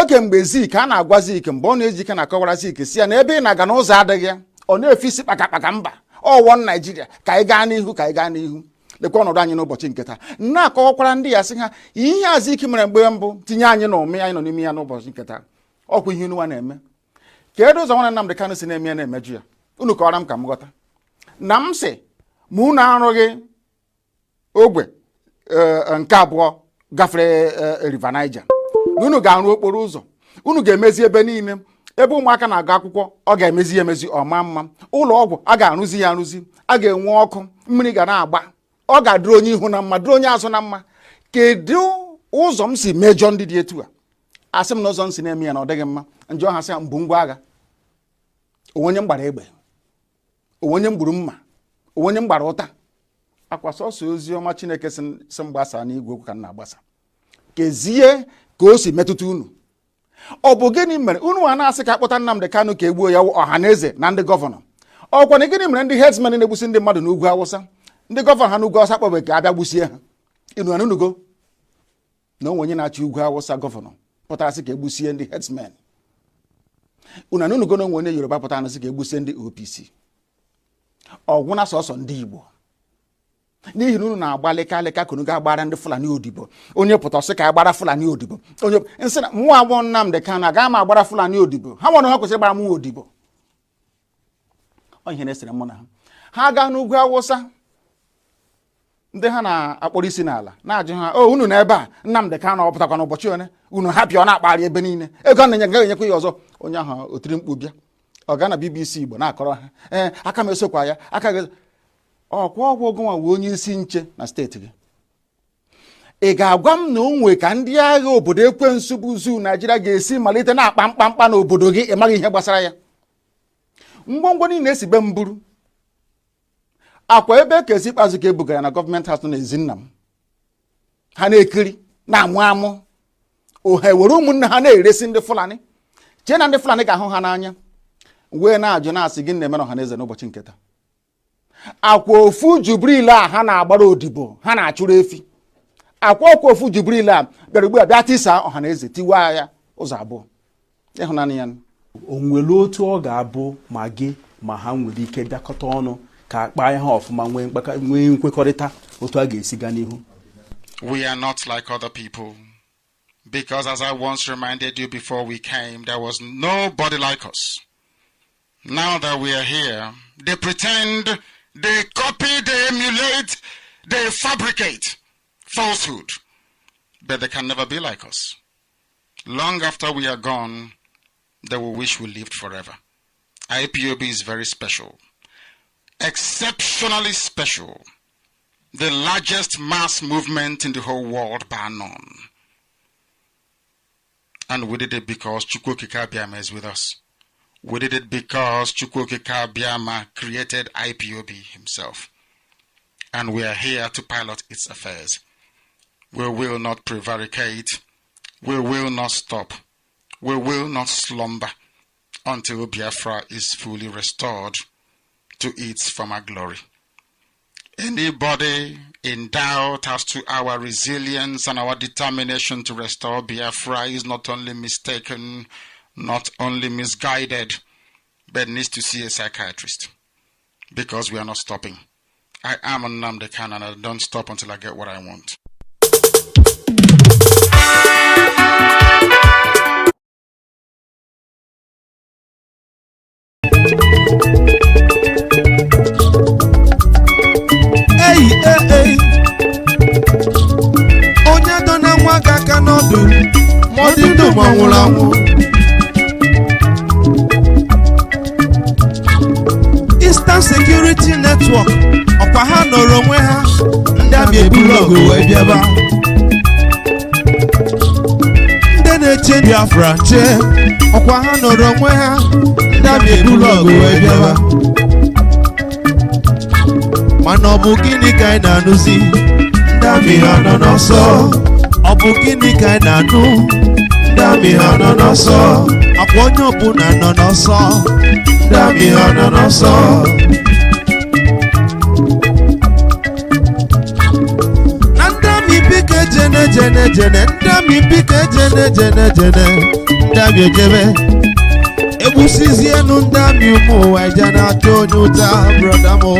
oge mgbe Zik a na-agwazi Ike mgbe ọ na-eji ike na-akọwara Zik si ya na ebe ị na-aga n'ụzọ adịghị ya, ọ na-efe isi kpakakpaka mba ọwọ Naijiria ka anyị gaa n'ihu ka anyị gaa n'ihu. Lekwa ọnọdụ anyị n'ụbọchị nke taa, na-akọwakwara ndị ya sị ha ihe a Zik mere mgbe mbụ tinye anyị n'ụmị anyị nọ n'ime ya n'ụbọchị nke taa ọkwa ihe unu nwa na-eme. Kedu ụzọ nwanne Nnamdi Kanu si na-eme ya na-emeju ya? Unu kọwara m ka m ghọta. Na m sị ma unu arụghị ogwe nke abụọ gafere River Niger, na unu ga-arụ okporo ụzọ, unu ga-emezi ebe niile, ebe ụmụaka na-agụ akwụkwọ ọ ga-emezi ya emezi ọma mma, ụlọ ọgwụ a ga-arụzi ya arụzi, a ga-enwe ọkụ, mmiri ga na-agba, ọ ga-adịrị onye ihu na mma dịrị onye azụ na mma. Kedu ụzọ m si mejọ ndị dị etu a? Asị m na ụzọ m si na-eme ya na ọ dịghị mma. Njọ ha sị mbụ ngwa agha, onye m gbara egbe, onye m gburu mma, onye m gbara ụta. Akwa sọsọ ozi ọma Chineke si m gbasa n'igwe okwu ka m na-agbasa. Kezie ka o si metụta unu. Ọ bụ gịnị mere unu a na-asị ka akpọta Nnamdi Kanu ka egbuo ya ọha na eze na ndị gọvanọ? Ọkwa na gịnị mere ndị herdsmen na-egbusi ndị mmadụ n'ugwu Awụsa, ndị gọvanọ ha n'ugwu Awụsa kpọbe ka abịa gbusie ha? Inu anunugo na onwe onye na-achị ugwu Awụsa gọvanọ pụtara sị ka egbusie ndị herdsmen. Unu anunugo na onwe onye Yoruba pụtara sị ka egbusie ndị OPC. Ọgwụ na sọsọ ndị Igbo. N'ihi na unu na-agbalịka ka unu ga-agbara ndị Fulani odibo. Onye pụta sị ka agbara Fulani odibo. Onye nsị na mụ agbọ Nnamdi Kanu aga m agbara Fulani odibo. Ha nwere ha kwesịrị gbara mụ odibo. Ọ ihe na-esere mụ na ha. Ha gaa n'ugwu Awụsa, ndị ha na-akpọrọ isi n'ala na-ajụ ha, o unu na ebe a Nnamdi Kanu ọ pụtakwa n'ụbọchị one, unu hapịa ọ na-akpagharị ebe niile, ego na-enye ga-enyekwa ya ọzọ. Onye ahụ otiri mkpu bịa, ọ gaa na BBC Igbo na-akọrọ ha, aka m esokwa ya, aka gị ọkwa ọgwụ gụnwa wee onye isi nche na steeti gị. Ị ga-agwa m na o nwe ka ndị agha obodo ekwensu bụ zu Naijiria ga-esi malite na-akpa mkpamkpa n'obodo gị ịmaghị ihe gbasara ya? Ngwongwo niile esi be mburu akwa ebe ka esi ikpeazụ ka ebugara na gọọmenti haus nọ n'ezi nna m, ha na-ekiri na-amụ amụ ohe were ụmụnne ha na-eresi ndị Fulani, chee na ndị Fulani ga-ahụ ha n'anya, wee na-ajụ na-asị gị na-emere ọha na eze n'ụbọchị nke taa. Akwa ofu Jubril a ha na-agbara odibo, ha na-achụrụ efi. Akwa ofu Jubril a bịara ugbu a bịa tisa ọha na eze tiwa ya ụzọ abụọ. Ịhụnanya ya. O nwere otu ọ ga-abụ ma gị ma ha nwere ike bịakọta ọnụ ka akpa ihe ọfụma nwee nkwekọrịta otu a ga-esi gaa n'ihu? We are not like other people, because as I once reminded you before we came, there was nobody like us. Now that we are here, they pretend, they copy, they emulate, they fabricate falsehood, but they can never be like us. Long after we are gone, they will wish we lived forever. IPOB is very special, exceptionally special, the largest mass movement in the whole world bar none. And we did it because Chukwuokike Abiama is with us. We did it because Chukwuokike Abiama created IPOB himself. And we are here to pilot its affairs. We will not prevaricate. We will not stop. We will not slumber until Biafra is fully restored to its former glory. Anybody in doubt as to our resilience and our determination to restore Biafra is not only mistaken, not only misguided, but needs to see a psychiatrist, because we are not stopping. I am Nnamdi Kanu, and I don't stop until I get what I want. Hey, onye dona nwa aka n'ọdụ ma ọ dị ndụ ma ọ nwụrụ anwụ. Eastern Security Network ọkwa ha nọrọ onwe ha, ndị abịa eburu ọgụ wee bịaba. Ndị na-eche Biafra chee ọkwa ha nọrọ onwe ha, ndị abịa eburu ọgụ wee bịaba. Mana ọ bụ gịnị ka anyị na-anụzi? Ndị amị ha nọ n'ọsọ. Ọ bụ gịnị ka anyị na-anụ? Ndị amị ha nọ n'ọsọ. Akwa onye ọbụla nọ n'ọsọ. Ndị amị ha nọ n'ọsọ. Na ndị amị biko eje jene jene jene ndami bike jene jene jene ndami ejebe ebusizienu ndami umu wajana atonyuta brother mo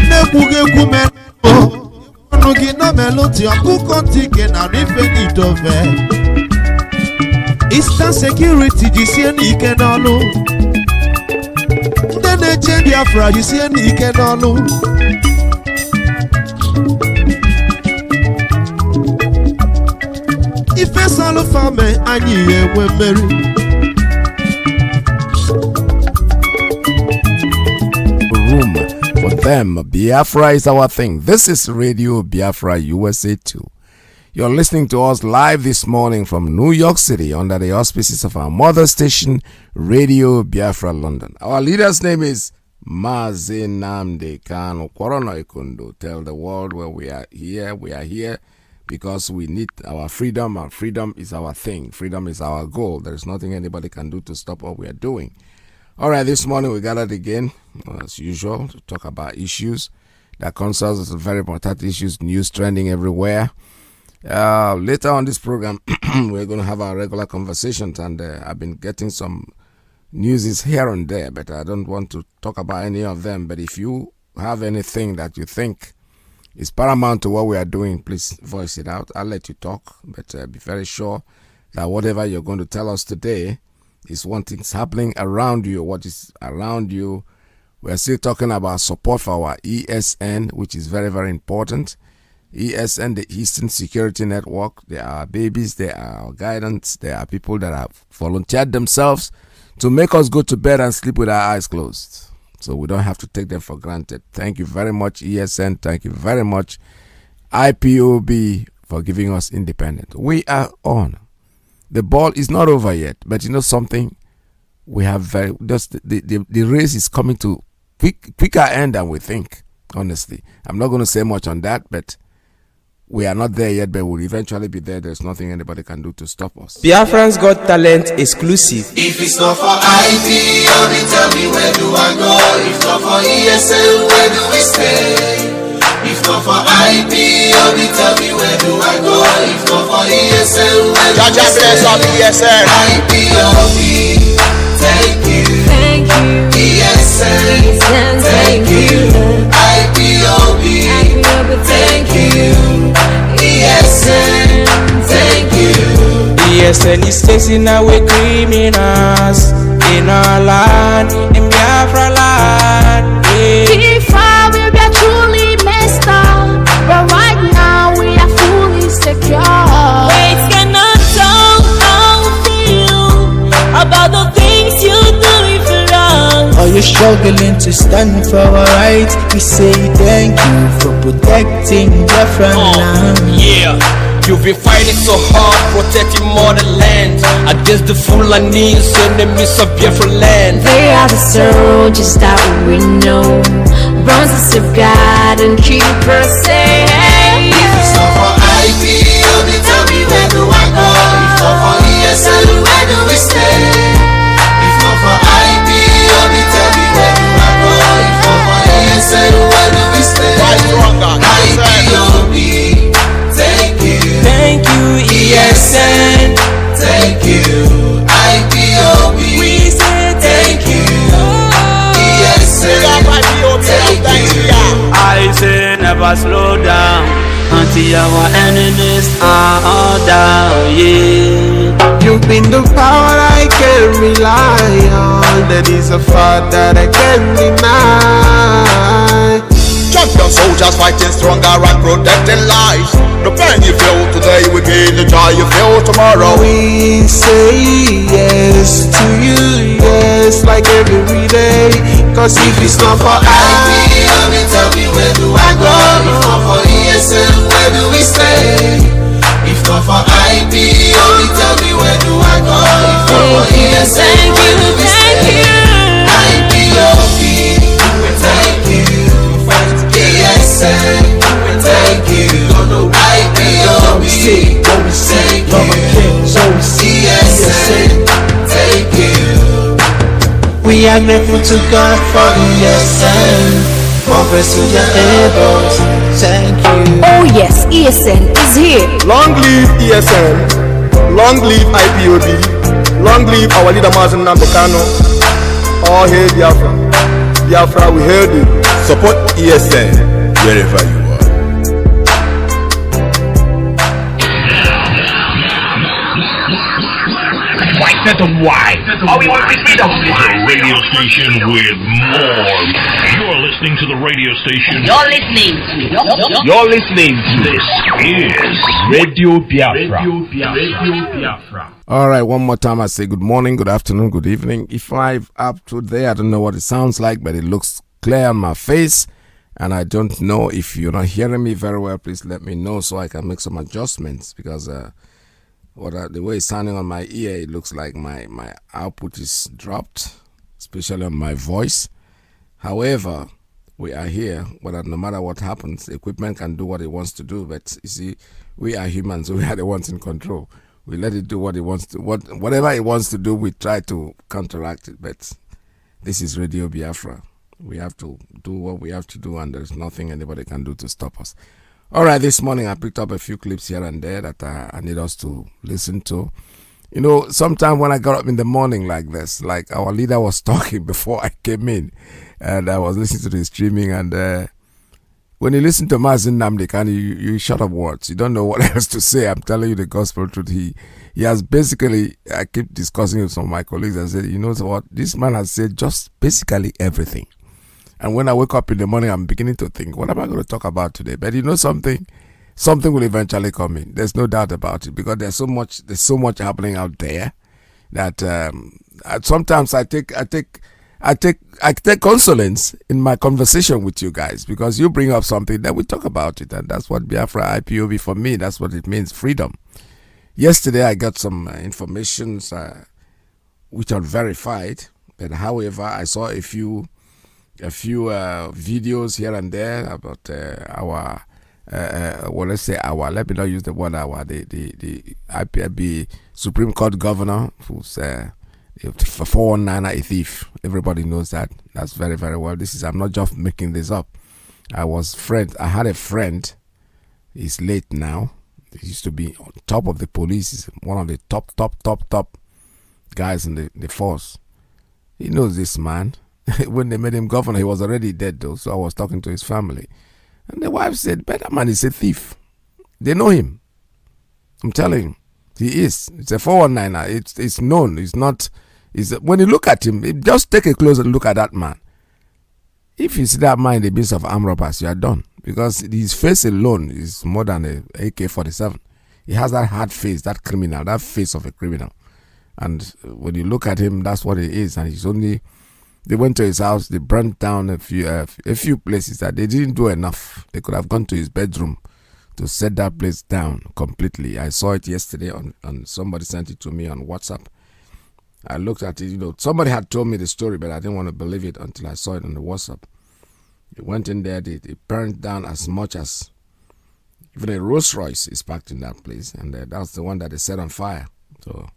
nekwugekwu melo ọnụ gị na meloti ọkụkọ ntike na rife n'idofe Eastern Security jisie n'ike n'ọlụ ndị na-eche Biafra jisie n'ike n'ọlụ ife salụ fame anyị enwe mmeri room for them. Biafra is our thing. This is Radio Biafra USA 2. You're listening to us live this morning from New York City under the auspices of our mother station, Radio Biafra London. Our leader's name is Mazi Iyke. Tell the world where we are here. We are here because we need our freedom, and freedom is our thing. Freedom is our goal. There is nothing anybody can do to stop what we are doing. All right, this morning we gathered again, as usual, to talk about issues that concern us, very important issues, news trending everywhere. Later on this program, we're going to have our regular conversations, and I've been getting some news here and there, but I don't want to talk about any of them. But if you have anything that you think is paramount to what we are doing, please voice it out. I'll let you talk, but be very sure that whatever you're going to tell us today is one thing's happening around you, what is around you. We're still talking about support for our ESN, which is very, very important. ESN, the Eastern Security Network, they are babies, they are our guidance, they are people that have volunteered themselves to make us go to bed and sleep with our eyes closed. So we don't have to take them for granted. Thank you very much, ESN. Thank you very much, IPOB, for giving us independence. We are on. The ball is not over yet, but you know something? We have the race is coming to quicker end than we think, honestly. I'm not going to say much on that, but we are not there yet, but we'll eventually be there. There's nothing anybody can do to stop us. Biafran's Got Talent exclusive. If it's not for IPOB, tell me where do I go? If not for ESL, where do we stay? If not for IPOB, tell me where do I go? If not for ESL, where do we stay? IPOB, thank you. Thank you. ESL, thank you. IPOB, thank you. ESL, thank you. ESN is chasing away criminals in our land, in Biafra land. If I will be truly messed up, but right now we are fully secure. Wait, cannot tell how I feel about the things you do for us. Are you struggling to stand for our rights? We say thank you for protecting Biafra land. Yeah. You've been fighting so hard, protecting motherland against the Fulanese enemies of Biafra land. They are the soldiers that we know, bronzes of God and keepers safe. If it's not for IPOB, tell me where do I go? If not for ESL, where do we stay? If not for IPOB, tell me where do I go? If not for ESL, where do we stay? IPOB, thank you. Thank you, ESN. Thank you. IPOB, We say thank you. ESL, thank you. I say never slow down until our enemies are all down. Yeah. You've been the power I can rely on. That is a fact that I can't deny. Champion soldiers fighting stronger and protecting lives. The pain you feel today will be the joy you feel tomorrow. We say yes to you, yes, like every day. Cause if it's not for IPOB, tell me where do I go? If not for ESL, where do we stay? If not for IPOB, tell me where do I go? If not for ESL, where do we stay? IPOB, thank you. ESL, thank you. IPOB, thank you. ESL, thank you. We are grateful to God for ESN. More praise to the heavens. Thank you. Oh yes, ESN is here. Long live ESN, long live IPOB, long live our leader Mazi Iyke. All hail Biafra. Biafra, we hail you. Support ESN wherever you are. White, set them white. All we want is freedom. It's a radio station with more. You're listening to the radio station. You're listening to This is Radio Biafra. Radio Biafra. All right, one more time I say good morning, good afternoon, good evening. If I'm up to there, I don't know what it sounds like, but it looks clear on my face. And I don't know if you're not hearing me very well. Please let me know so I can make some adjustments, because the way it's sounding on my ear, it looks like my output is dropped, especially on my voice. However, we are here, but no matter what happens, the equipment can do what it wants to do. But you see, we are humans, so we are the ones in control. We let it do what it wants to, whatever it wants to do, we try to counteract it. But this is Radio Biafra. We have to do what we have to do, and there's nothing anybody can do to stop us. All right, this morning I picked up a few clips here and there that I need us to listen to. You know, sometime when I got up in the morning like this, like our leader was talking before I came in, and I was listening to the streaming, and when you listen to Mazi Iyke, you shut up words. You don't know what else to say. I'm telling you the gospel truth. He has basically, I keep discussing with some of my colleagues and said, you know what, this man has said just basically everything. And when I wake up in the morning, I'm beginning to think, what am I going to talk about today? But you know something will eventually come in. There's no doubt about it, because there's so much happening out there that sometimes I take consolence in my conversation with you guys, because you bring up something, then we talk about it, and that's what Biafra IPOB for me. That's what it means, freedom. Yesterday I got some information which are verified, but however I saw a few videos here and there about let me not use the word the IPOB Supreme Court governor, who's 419 a thief. Everybody knows that. That's very, very well. I'm not just making this up. I had a friend. He's late now. He used to be on top of the police. He's one of the top guys in the force. He knows this man. When they made him governor, he was already dead though. So I was talking to his family, and the wife said, "But that man is a thief." They know him. I'm telling you, he is. It's a 419. It's known. It's not. When you look at him, just take a closer look at that man. If you see that man in the midst of armed robbers, you are done, because his face alone is more than a AK-47. He has that hard face, that face of a criminal. And when you look at him, that's what he is. And they went to his house, they burnt down a few places that they didn't do enough. They could have gone to his bedroom to set that place down completely. I saw it yesterday on somebody sent it to me on WhatsApp. I looked at it, somebody had told me the story, but I didn't want to believe it until I saw it on the WhatsApp. They went in there, they burned down as much as even a Rolls Royce is packed in that place, and that's the one that they set on fire. So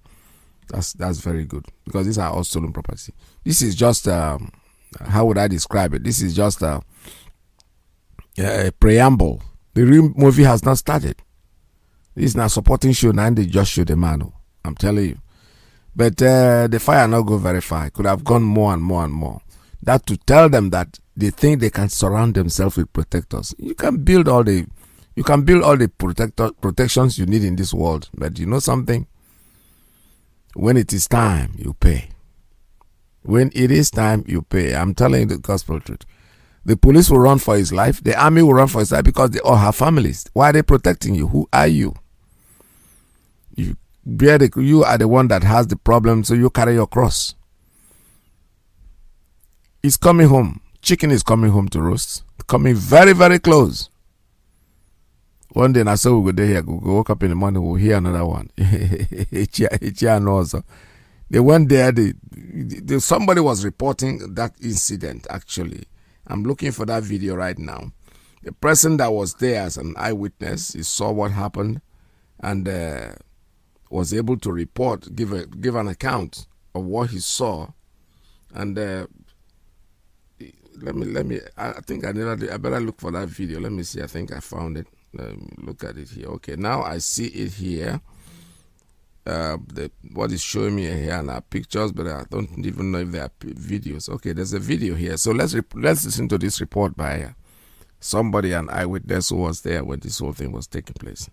that's very good, because these are all stolen property. This is just how would I describe it? This is just a preamble. The real movie has not started. This is not supporting show, and they just show the man. I'm telling you. But the fire not go very far. It could have gone more and more and more. That to tell them that they think they can surround themselves with protectors. You can build all the protections you need in this world. But you know something? When it is time, you pay. When it is time, you pay. I'm telling you the gospel truth. The police will run for his life. The army will run for his life, because they all have families. Why are they protecting you? Who are you? You are the one that has the problem, so you carry your cross. He's coming home. Chicken is coming home to roast. Coming very, very close. One day, I saw we go there here. We woke up in the morning, we'll hear another one. They went there. Somebody was reporting that incident, actually. I'm looking for that video right now. The person that was there as an eyewitness, he saw what happened, and was able to report, give an account of what he saw. And let me. I think I better look for that video. Let me see. I think I found it. Look at it here. Okay, now I see it here. What is showing me here now pictures, but I don't even know if they are videos. Okay, there's a video here. So let's listen to this report by somebody, an eyewitness who was there when this whole thing was taking place.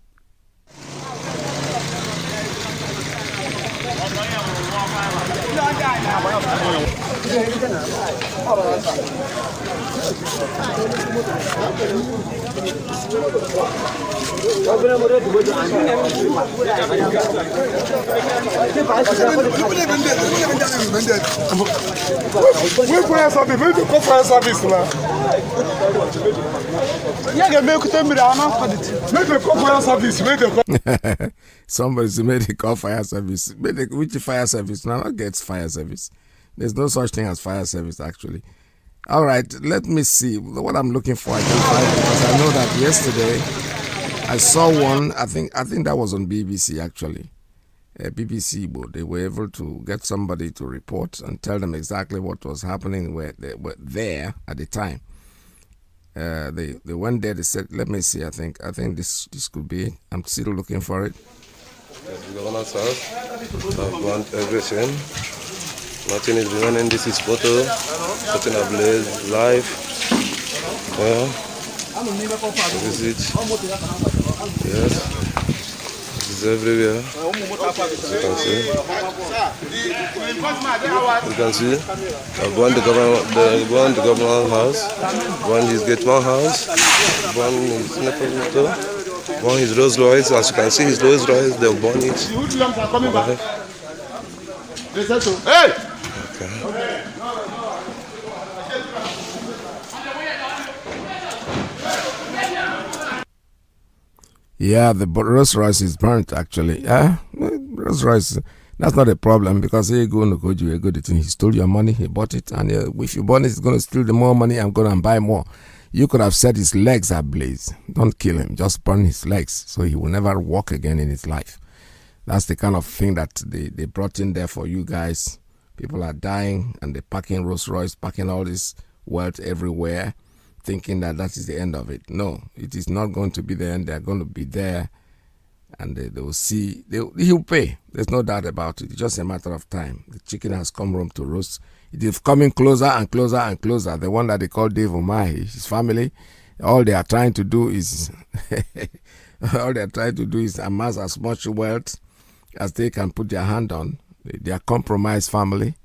Somebody's made a call fire service. Which fire service? Now, not gets fire service. There's no such thing as fire service, actually. All right, let me see what I'm looking for. I can find it because I know that yesterday I saw one. I think that was on BBC, actually. BBC, but they were able to get somebody to report and tell them exactly what was happening where they were there at the time. They went there. They said, "Let me see. I think this could be it." I'm still looking for it. The governor's house. I've burnt everything. Nothing is remaining. This is photo. Putting ablaze live. This is it. Yes. This is everywhere. You can see. I've burned the governor's house. Burned his gateman house. Burned his Nepomuto. Burned his Rolls Royce. As you can see, his Rolls Royce. They'll burn it. Hey! Okay. Yeah, the Rolls Royce is burnt, actually. Rolls Royce, that's not a problem because he going to go do a good thing. He stole your money, he bought it, and if you burn it, he's going to steal the more money. I'm going to buy more. You could have set his legs ablaze. Don't kill him, just burn his legs so he will never walk again in his life. That's the kind of thing that they brought in there for you guys. People are dying and they're packing Rolls Royce, packing all this wealth everywhere, thinking that is the end of it. No, it is not going to be the end. They're going to be there and they will see. He'll pay. There's no doubt about it. It's just a matter of time. The chicken has come home to roast. It is coming closer and closer and closer. The one that they call Dave Umahi, his family, all they are trying to do is amass as much wealth as they can put their hand on. They are compromised family.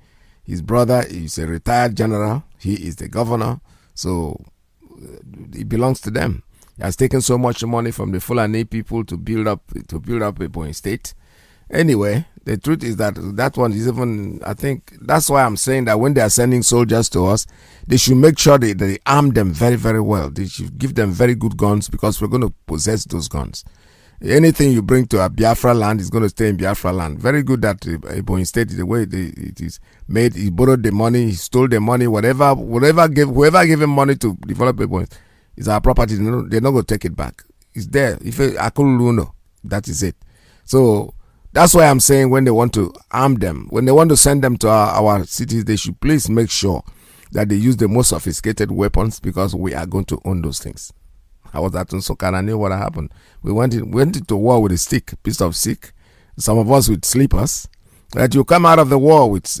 His brother is a retired general. He is the governor. So it belongs to them. He has taken so much money from the Fulani people to build up a point state. Anyway, the truth is that one is even, I think, that's why I'm saying that when they are sending soldiers to us, they should make sure they arm them very, very well. They should give them very good guns because we're going to possess those guns. Anything you bring to a Biafra land is going to stay in Biafra land. Very good that Ebonyi State, the way it is made, he borrowed the money, he stole the money, whoever gave him money to develop Ebonyi is our property. They're not going to take it back. It's there. If Akululuno, that is it. So that's why I'm saying when they want to arm them, when they want to send them to our cities, they should please make sure that they use the most sophisticated weapons because we are going to own those things. I was at Nsukka and I knew what happened. We went into war with a piece of stick. Some of us with slippers. That you come out of the war with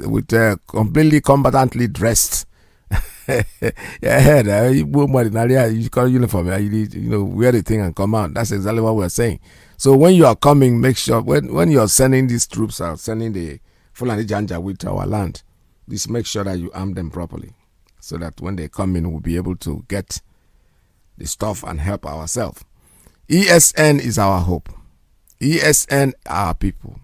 completely competently dressed. You call uniform. Wear the thing and come out. That's exactly what we're saying. So when you are coming, make sure when you are sending these troops out, sending the Fulani Janjaweed to our land, just make sure that you arm them properly, so that when they come in, we'll be able to get the stuff and help ourselves. ESN is our hope. ESN are our people.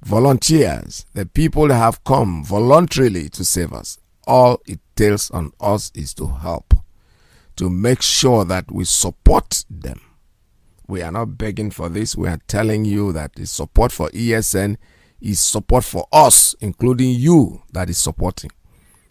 Volunteers, the people that have come voluntarily to save us. All it takes on us is to help, to make sure that we support them. We are not begging for this. We are telling you that the support for ESN is support for us, including you that is supporting.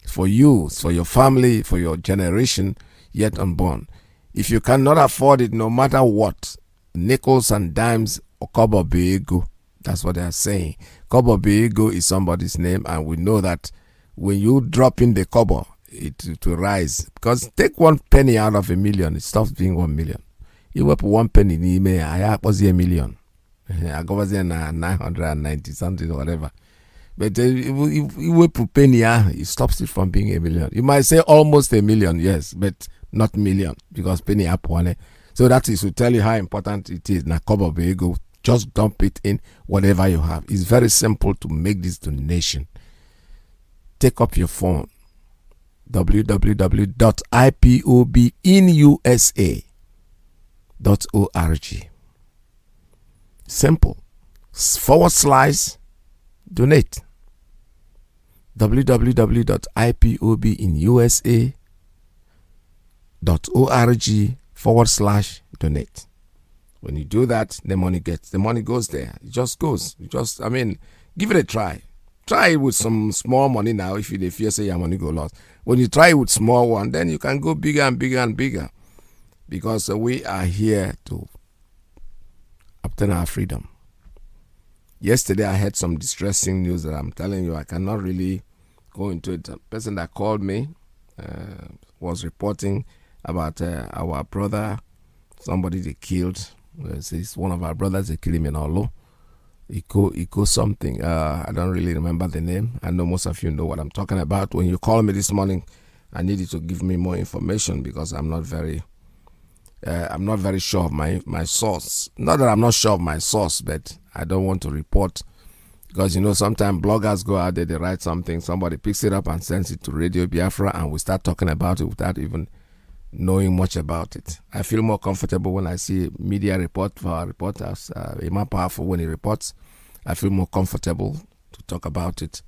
For you, for your family, for your generation yet unborn. If you cannot afford it, no matter what, nickels and dimes or kobo beego, that's what they are saying. Kobo beego is somebody's name, and we know that when you drop in the kobo, it will rise. Because take 1 penny out of 1 million, it stops being 1 million. iwepụ 1 penny n'ime ya anyị akpọzie million agọbazie na 990 something or whatever. But iwepụ penny it stops it from being a million. You might say almost a million, yes, but not million because penny apwane. So that is to tell you how important it is. Na kobo ego, just dump it in whatever you have. It's very simple to make this donation. Take up your phone, www.ipobinusa.org. Simple. / donate. www.ipobinusa.org /donate. When you do that, the money goes there. It just goes. Give it a try. Try it with some small money now if you fear say your money go lost. When you try it with small one, then you can go bigger and bigger and bigger. Because we are here to obtain our freedom. Yesterday I had some distressing news that I'm telling you I cannot really go into it. A person that called me was reporting about our brother, somebody they killed. It's one of our brothers, they killed him in Olo. Iko something. I don't really remember the name. I know most of you know what I'm talking about. When you call me this morning, I need you to give me more information because I'm not very sure of my source. Not that I'm not sure of my source, but I don't want to report because sometimes bloggers go out there, they write something, somebody picks it up and sends it to Radio Biafra, and we start talking about it without even knowing much about it. I feel more comfortable when I see media report for our reporters. Imam Powerful, when he reports, I feel more comfortable to talk about it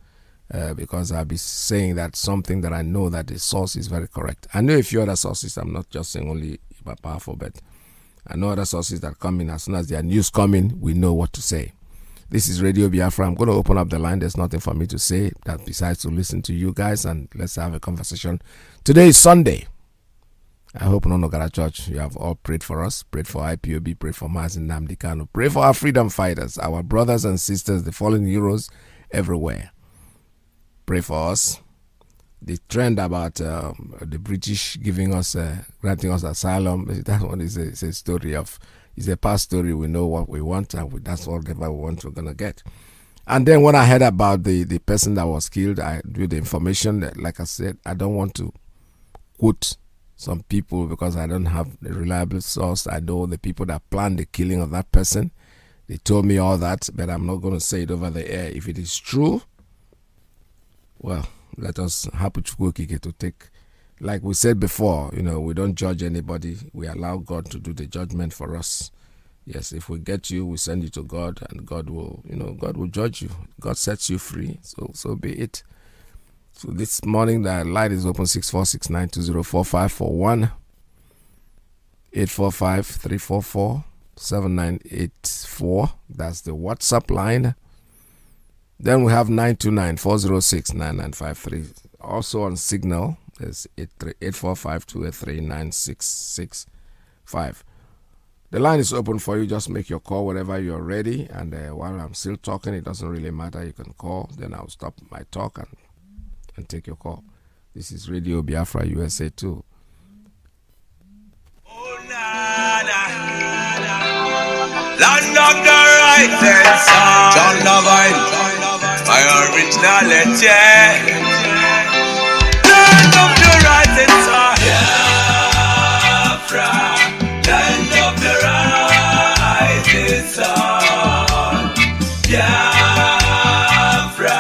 because I'll be saying that something that I know that the source is very correct. I know a few other sources. I'm not just saying only Imam Powerful, but I know other sources that come in. As soon as their news come in, we know what to say. This is Radio Biafra. I'm going to open up the line. There's nothing for me to say that besides to listen to you guys and let's have a conversation. Today is Sunday. I hope Nonogara Church, you have all prayed for us, prayed for IPOB, prayed for Mazi Iyke, pray for our freedom fighters, our brothers and sisters, the fallen heroes everywhere. Pray for us. The trend about the British granting us asylum, that one is a story of, it's a past story. We know what we want, and that's whatever we want, we're going to get. And then when I heard about the person that was killed, I do the information that, like I said, I don't want to quote some people because I don't have a reliable source. I know the people that planned the killing of that person. They told me all that, but I'm not going to say it over the air. If it is true, well, let us happy to take. Like we said before, we don't judge anybody. We allow God to do the judgment for us. Yes, if we get you, we send you to God, and God will, God will judge you. God sets you free. So be it. So this morning, the line is open 6469204541 845-344-7984. That's the WhatsApp line. Then we have 929-406-9953. Also on Signal, there's 845-283-9665. The line is open for you. Just make your call whenever you're ready. And while I'm still talking, it doesn't really matter. You can call. Then I'll stop my talk and take your call. This is Radio Biafra USA 2. Land of the rising sun, John Lovine, my originality. Land of the rising sun, Biafra. Land of the rising sun, Biafra.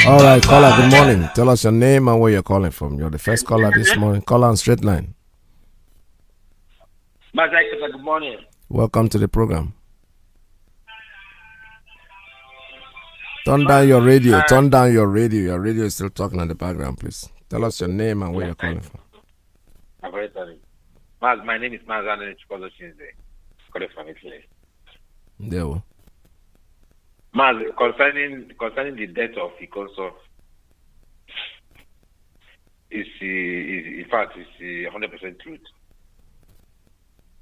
All right, caller, good morning. Tell us your name and where you're calling from. You're the first caller this morning. Caller on straight line. Mazi Iyke, good morning. Welcome to the program. Turn down your radio. Turn down your radio. Your radio is still talking in the background, please. Tell us your name and where you're calling from. My name is Mazi Iyke. Calling from Italy. There. Mazi, concerning the death of Ikonso, in fact, it's 100% truth.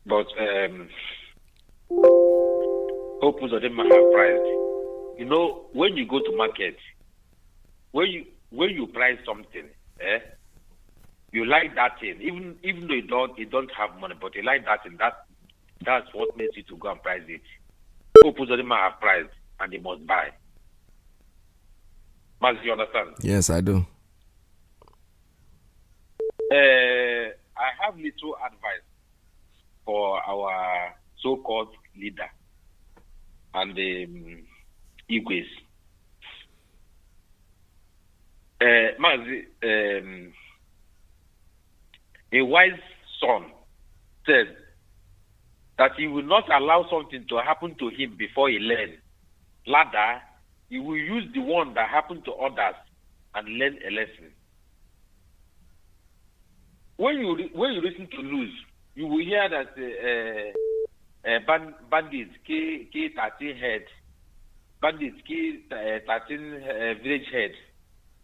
But hope of them have priced. When you go to market, when you price something, You like that thing, even though you don't have money, but you like that thing. That's what makes you to go and price it. People don't have price and they must buy. Mazi, you understand? Yes, I do. I have little advice for our so-called leader and the Igwes. Mazi, a wise son said that he will not allow something to happen to him before he learns. Rather, he will use the one that happened to others and learn a lesson. When you listen to news, you will hear that bandits kill 13 head. Bandits kill 13 village head.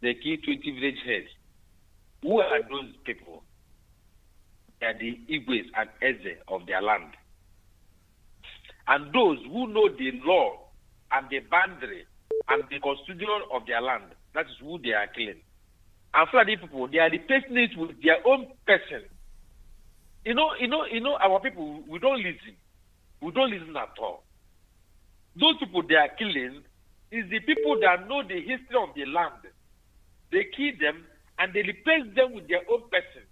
They kill 20 village head. Who are those people? They are the Igwes and Eze of their land. And those who know the law and the boundary and the constitution of their land, that is who they are killing. And Fulani people, they are replacing it with their own person. You know, our people, we don't listen. We don't listen at all. Those people they are killing is the people that know the history of the land. They kill them and they replace them with their own person.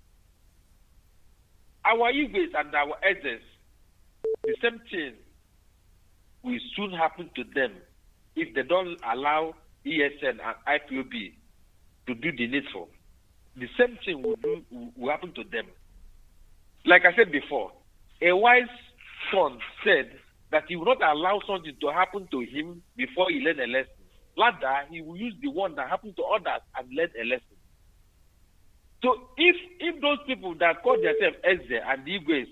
Our Igwes and our Ezes, the same thing will soon happen to them if they don't allow ESN and IPOB to do the needful. The same thing will happen to them. Like I said before, a wise son said that he will not allow something to happen to him before he learned a lesson. Rather, he will use the one that happened to others and learn a lesson. So if those people that call themselves Eze and Igwes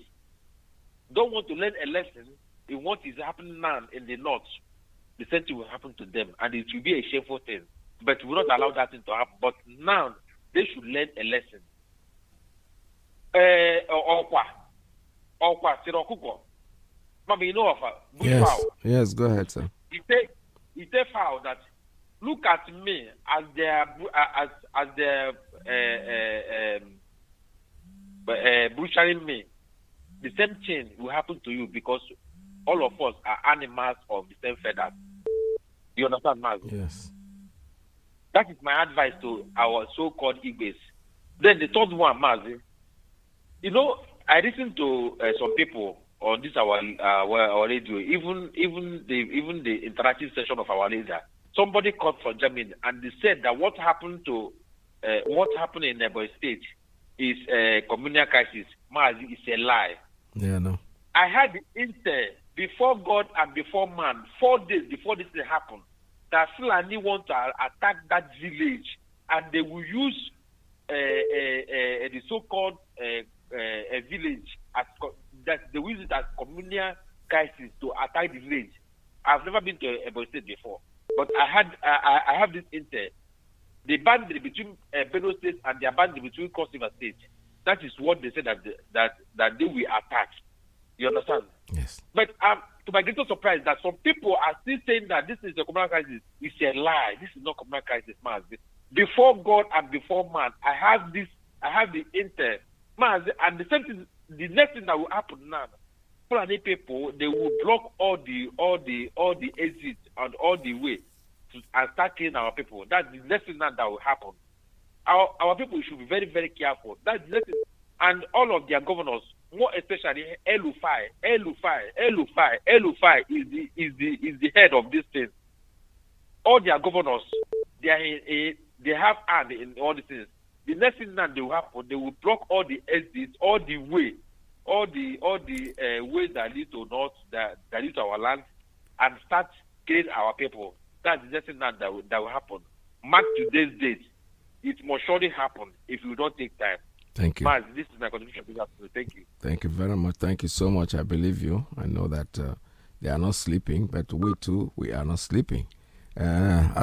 don't want to learn a lesson in what is happening now in the north, the same thing will happen to them, and it will be a shameful thing. But we will not allow that thing to happen. But now they should learn a lesson. Mama, you know of a bush fowl. Yes, go ahead, sir. He say fowl that look at me as their butchering me. The same thing will happen to you because all of us are animals of the same feathers. You understand, Mazi? Yes. That is my advice to our so-called Igwes. Then the third one, Mazi. You know, I listen to some people on this our radio, even the interactive session of our leader. Somebody called from Germany and they said that what happened in Ebonyi State is a communal crisis. Mazi, is a lie. Yeah, no. I had the intel before God and before man, 4 days before this thing happened, that Fulani want to attack that village, and they will use the so-called village that they will use it as communal crisis to attack the village. I've never been to Ebonyi State before, but I have this intel. The boundary between Benue State and the boundary between Cross River State. That is what they said that they will attack. You understand? Yes. But to my greatest surprise, that some people are still saying that this is a communal crisis. It's a lie. This is not communal crisis, man. Before God and before man, I have the intel, man, and the same thing. The next thing that will happen now, Fulani people, they will block all the exits and all the way and start killing our people. That's the next thing that will happen. Our people should be very, very careful. That's the next thing. And all of their governors, more especially Elufai is the head of this thing. All their governors, they have hand in all these things. The next thing that will happen, they will block all the exits, all the ways that lead to north, that lead to our land, and start killing our people. That's the next thing that will happen. Mark today's date. It must surely happen if you don't take time. Thank you. Maz, this is my contribution. Thank you. Thank you very much. Thank you so much. I believe you. I know that they are not sleeping, but we too, we are not sleeping. We are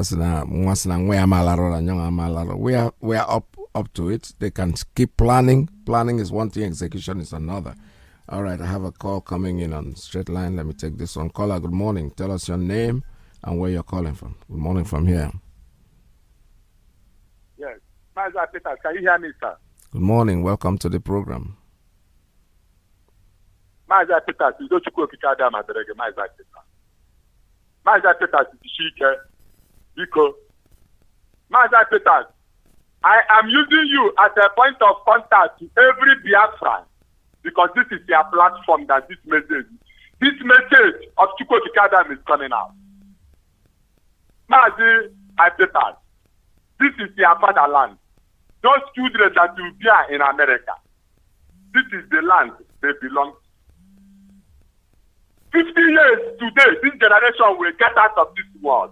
up to it. They can keep planning. Planning is one thing, execution is another. All right, I have a call coming in on straight line. Let me take this one. Caller, good morning. Tell us your name and where you're calling from. Good morning from here. Yes. Mazi Peter, can you hear me, sir? Good morning. Welcome to the program. Mazi Peters is Ochukwu Okikada Maderege. Mazi Peters. Mazi Peters is Iyke. Biko. Mazi Peters, I am using you as a point of contact to every Biafra because this is their platform that this message of Chukwu Okikada is coming out. Mazi Peters, this is their fatherland. Those children that will be in America, this is the land they belong to. 50 years today, this generation will get out of this world.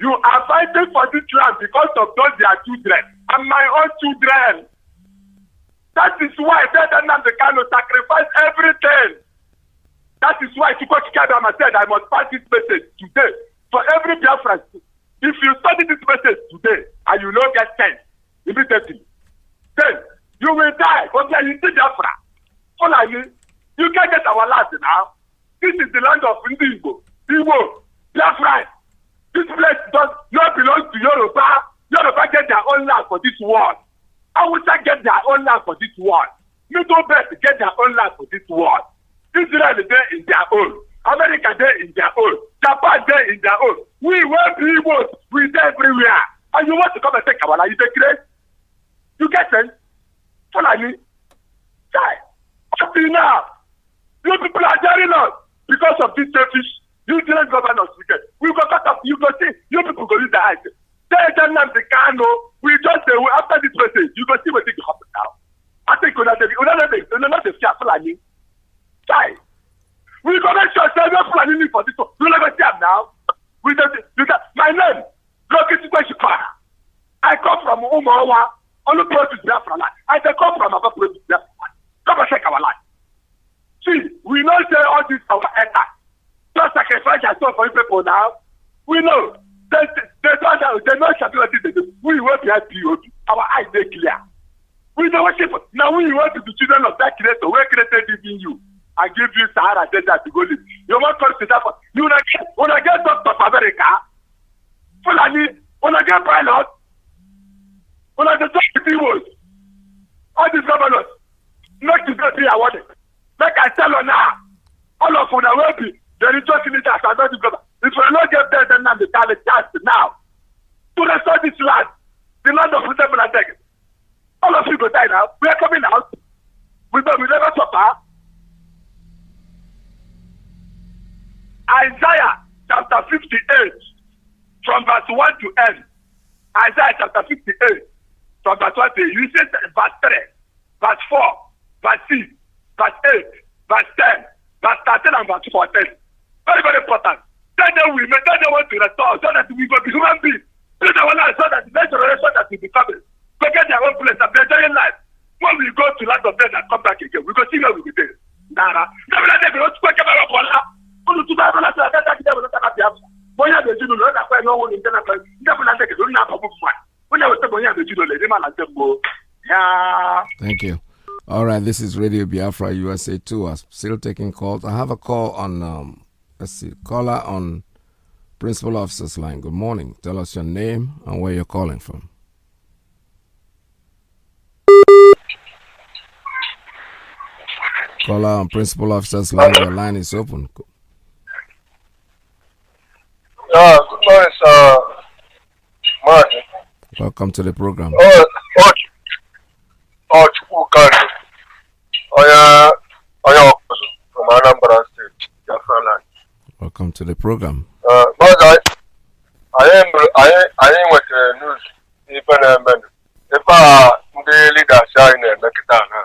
You are fighting for this land because of those their children and my own children. That is why NNAMDI'S sacrifice everything. That is why Chukwu Okikada said, I must pass this message today for every Biafran. If you study this message today and you don't get sense immediately, then you will die. But then you see Biafra. You can't get our land now. This is the land of Igbo, Biafra. This place does not belong to Yoruba. Yoruba get their own land for this world. Hausa get their own land for this world. Middle Belt get their own land for this world. Israel is there in their own. America there in their own. Japan there in their own. We will be Igbos. We there everywhere. And you want to come and take our land? You take it? You get it? Follow me. Up to now, you people are daring us because of this selfish. You didn't govern us. We go cut off. You go see. You people go use the eyes. Tell them the cano. We just say after this message, you go see what things happen now. I think we're not the fearful. I mean, we go make sure we're planning for this one. You never see them now. We just my name. Look at Shikara. I come from Umawa. Only produce Biafra land. I come from our produce Biafra land. Come and check our life. See, we know say all this our attack. Just sacrifice yourself for people now. We know. They know stability. We want to have POP. Our eyes are clear. We don't worship. Now we want to be children of that creator. We created in you. I give you Sahara Desert to go live. You want to consider for you when I get Doctor of America, Fulani, when I get pilot, when I get the all these governors, not to go be awarded. Like I tell you now, all of them will be. There is just in it as I don't go. If we not get there, then the chance now to restore this land, the land of freedom and integrity. All of you go die now. We are coming out. We never suffer. Isaiah chapter 58, from verse 1 to end. Isaiah chapter 58, from verse 1 to end. You say verse 3, verse 4, verse 6, verse 8, verse 10, verse 13, and verse 14. Very, very important. Then they will make, then they want to restore so that we will be human beings. Then they want to so that the next generation that will be coming will get their own place and their daily life. When we go to land of death and come back again, we go see where we will be. Nara. Never let them go to quick about a pola. Unu tu ba na ta ta ta ta ta ta. Boya de jinu na kwa no won international. Never let them go na pa bu fa. When I was saying boya de jinu le dey man like them go. Yeah. Thank you. All right, this is Radio Biafra USA 2. I'm still taking calls. I have a call on let's see, caller on Principal Officer's line. Good morning. Tell us your name and where you're calling from. Caller on Principal Officer's line. Your line is open. Good morning, sir. Mazi. Welcome to the program. From Anambra State, Biafra land. Welcome to the program. But I am with the news. If the leaders are in the Nakitana,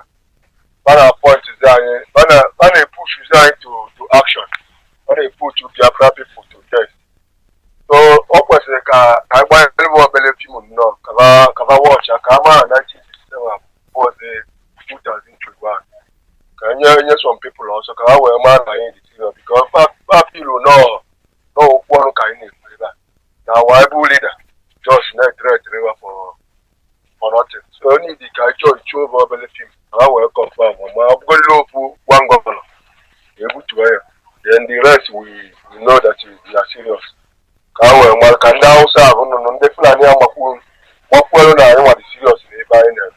but point is that when they push to action, when they put to Biafra people to test. So, what was the car? I want to people know. Kava watch a camera 1967 was the 2021. Can you some people also can wear man because people know no one can now why do leader just not threat for nothing. So only the culture show over the film. I will confirm one governor able to wear. Then the rest we know that we are serious. Can now serve on the plan what well now what is serious in the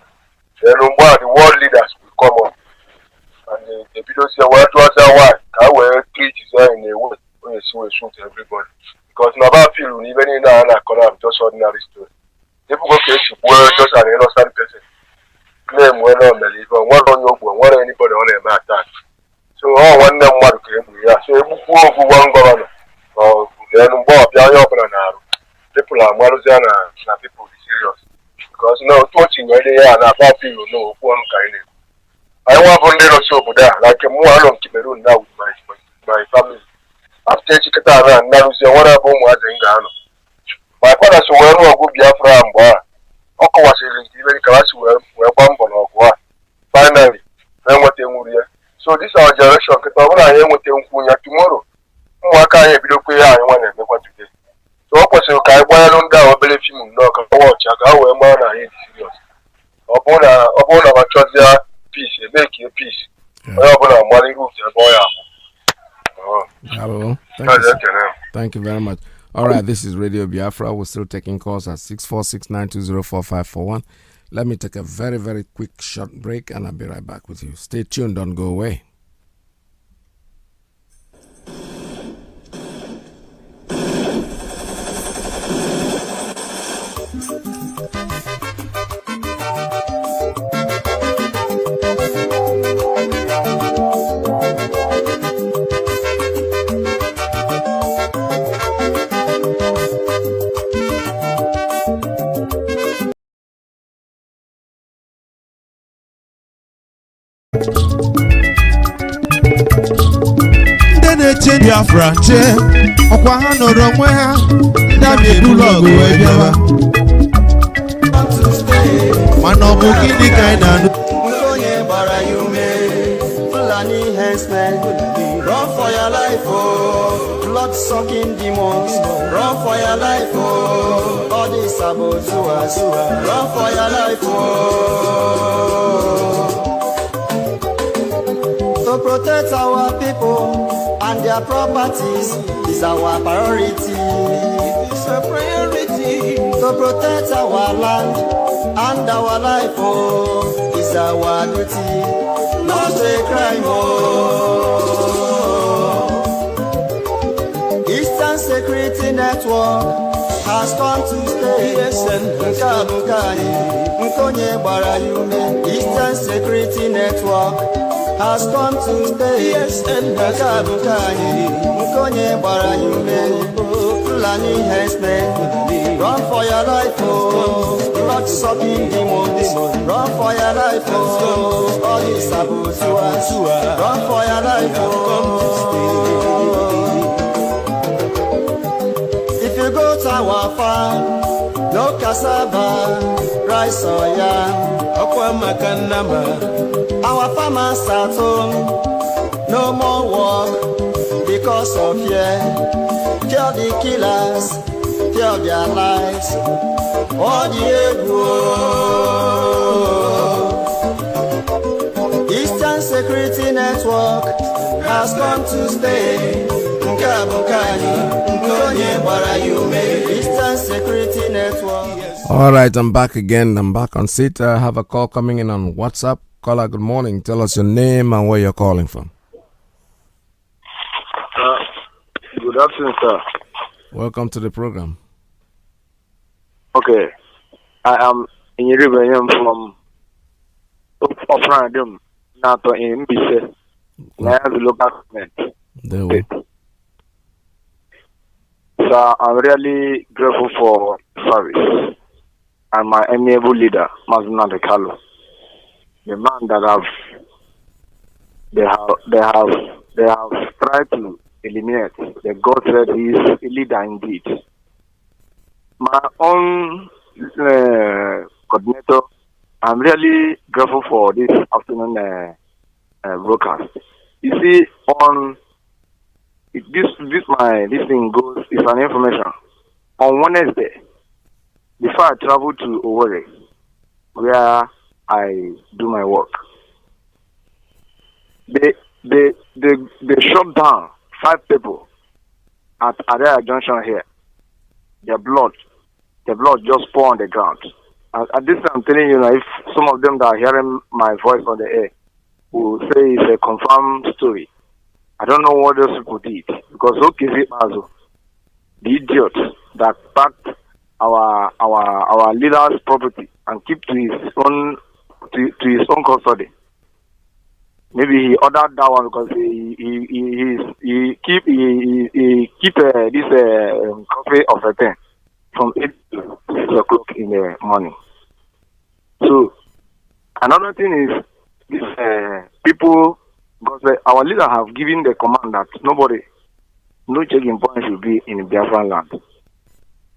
about people, even in an just ordinary story. People go case just an innocent person. Claim well on the liver, one on your one anybody on a attack. So all one them what came we are. So one governor or then Bob Yayopan. People are Marziana and people serious. Because no touching where they are about people know one kind of. I want one little soap there, like a more long Cameroon now with my family. After Chicatana and now see what I was in Ghana. My father so well go Biafra and Boa. Oko was even class were bump on Ogwa. Finally, then what they would hear. So this our generation, I am with them tomorrow. Mwaka ye bidoku ya one and what today. So opposite kai boy on down believe him no can watch aka we man na he serious. Obona our church peace, make a peace. Obona money roof the boy. Hello. Thank you very much. All right, this is Radio Biafra. We're still taking calls at 646-920-4541. Let me take a very, very quick short break and I'll be right back with you. Stay tuned, don't go away. na-eche Biafra nche ọkwa ha nọrọ onwe ha ndị amị ebulu ọgụ wee bịawa mana ọ bụ gịnị ka anyị na-anụ onye gbara ya ume Fulani herdsmen run for your life oh blood sucking demons run for your life oh all these sabotuas run for your life oh to protect our people and their properties is our priority. It's a priority to protect our land and our life. Oh, is our duty, not a crime. Oh, Eastern Security Network has come to stay. Eastern Security Network has come to stay. Fulani herdsmen, run for your life, oh. Blood sucking demons, run for your life, oh. All these sabotuas, run for your life, oh. If you go to our farm, no cassava, rice or yam, our farmers at home, no more work because of fear. Kill the killers, kill their lives. All the Eastern Security Network has come to stay. Eastern Security Network. All right, I'm back again. I'm back on seat. I have a call coming in on WhatsApp. Caller, good morning. Tell us your name and where you're calling from. Good afternoon, sir. Welcome to the program. Okay. I am in Yerubanium from Oprandum, not in Mbise. I have the local government. So I'm really grateful for service and my amiable leader, Mazi Iyke, the man that they have tried to eliminate. The God said he is a leader indeed. My own coordinator, I'm really grateful for this afternoon broadcast. You see, on this thing goes is an information. On Wednesday, before I travel to Owerri, where I do my work, they shut down 5 people at Adaya Junction here. Their blood just pour on the ground. At this time, I'm telling you, if some of them that are hearing my voice on the air will say it's a confirmed story. I don't know what those people did because the idiot that packed our leader's property and keep to his own custody. Maybe he ordered that one because he keep this coffee of a pen from 8 to 6 o'clock in the morning. So another thing is this people, because our leader have given the command that no checking point should be in Biafra land.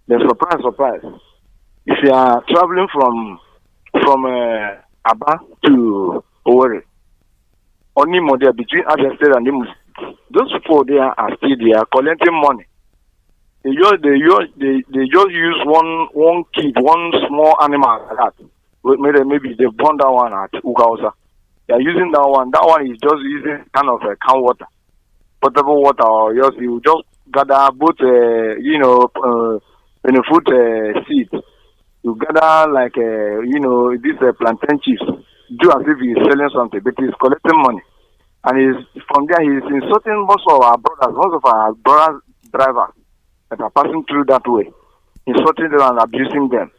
The surprise. If you are traveling from Aba to Owerri, only more there between Abia State and Imo State, those people there are still there collecting money. They just use one kid, one small animal like that. Maybe they burn that one at Ugausa. They are using that one. That one is just using kind of can water, potable water, or you just gather both food seeds. You gather like this plantain chips. Do as if he's selling something, but he's collecting money. And from there he's insulting most of our brothers drivers that are passing through that way, insulting them and abusing them.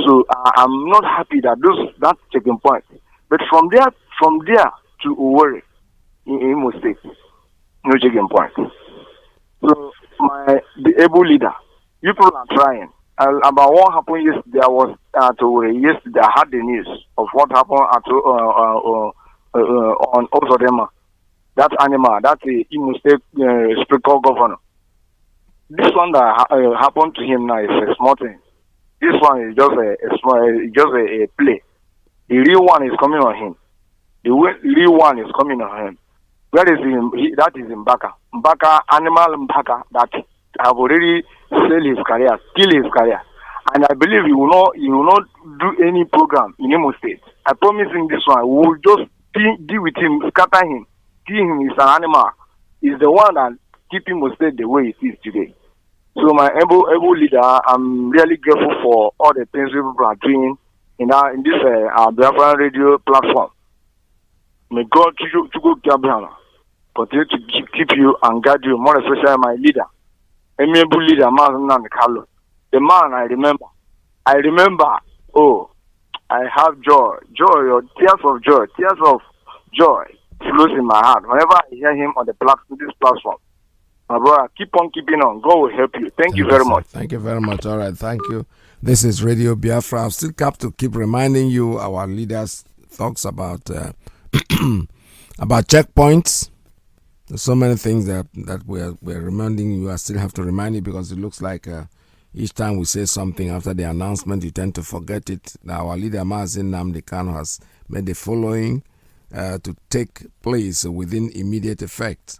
So I'm not happy that that checking point. But from there to Owerri in Imo State, no checking point. So the able leader, you people are trying. About what happened yesterday, I was at Owerri yesterday. I had the news of what happened at on Ozodema. That animal, that Imo State spiritual governor. This one that happened to him now is a small thing. This one is just a play. The real one is coming on him. The real one is coming on him. Where is him? That is in Mbaka. Animal Mbaka that have already kill his career. And I believe he will not do any program in Imo State. I promise him this one. We will just deal with him, scatter him. See him is an animal. He's the one that keep Imo State the way it is today. So my able leader, I'm really grateful for all the things people are doing in this Biafra radio platform. May God continue to keep you and guide you, more especially my leader, amiable leader, Mazi Iyke. The man I remember. Oh, I have joy, tears of joy flows in my heart whenever I hear him on this platform. My brother, keep on keeping on. God will help you. Thank you very much. Thank you very much. All right, thank you. This is Radio Biafra. I'll still have to keep reminding you our leaders talks about about checkpoints. There's so many things that we're reminding you. I still have to remind you because it looks like each time we say something after the announcement, you tend to forget it. Now, our leader Mazi Iyke has made the following to take place within immediate effect.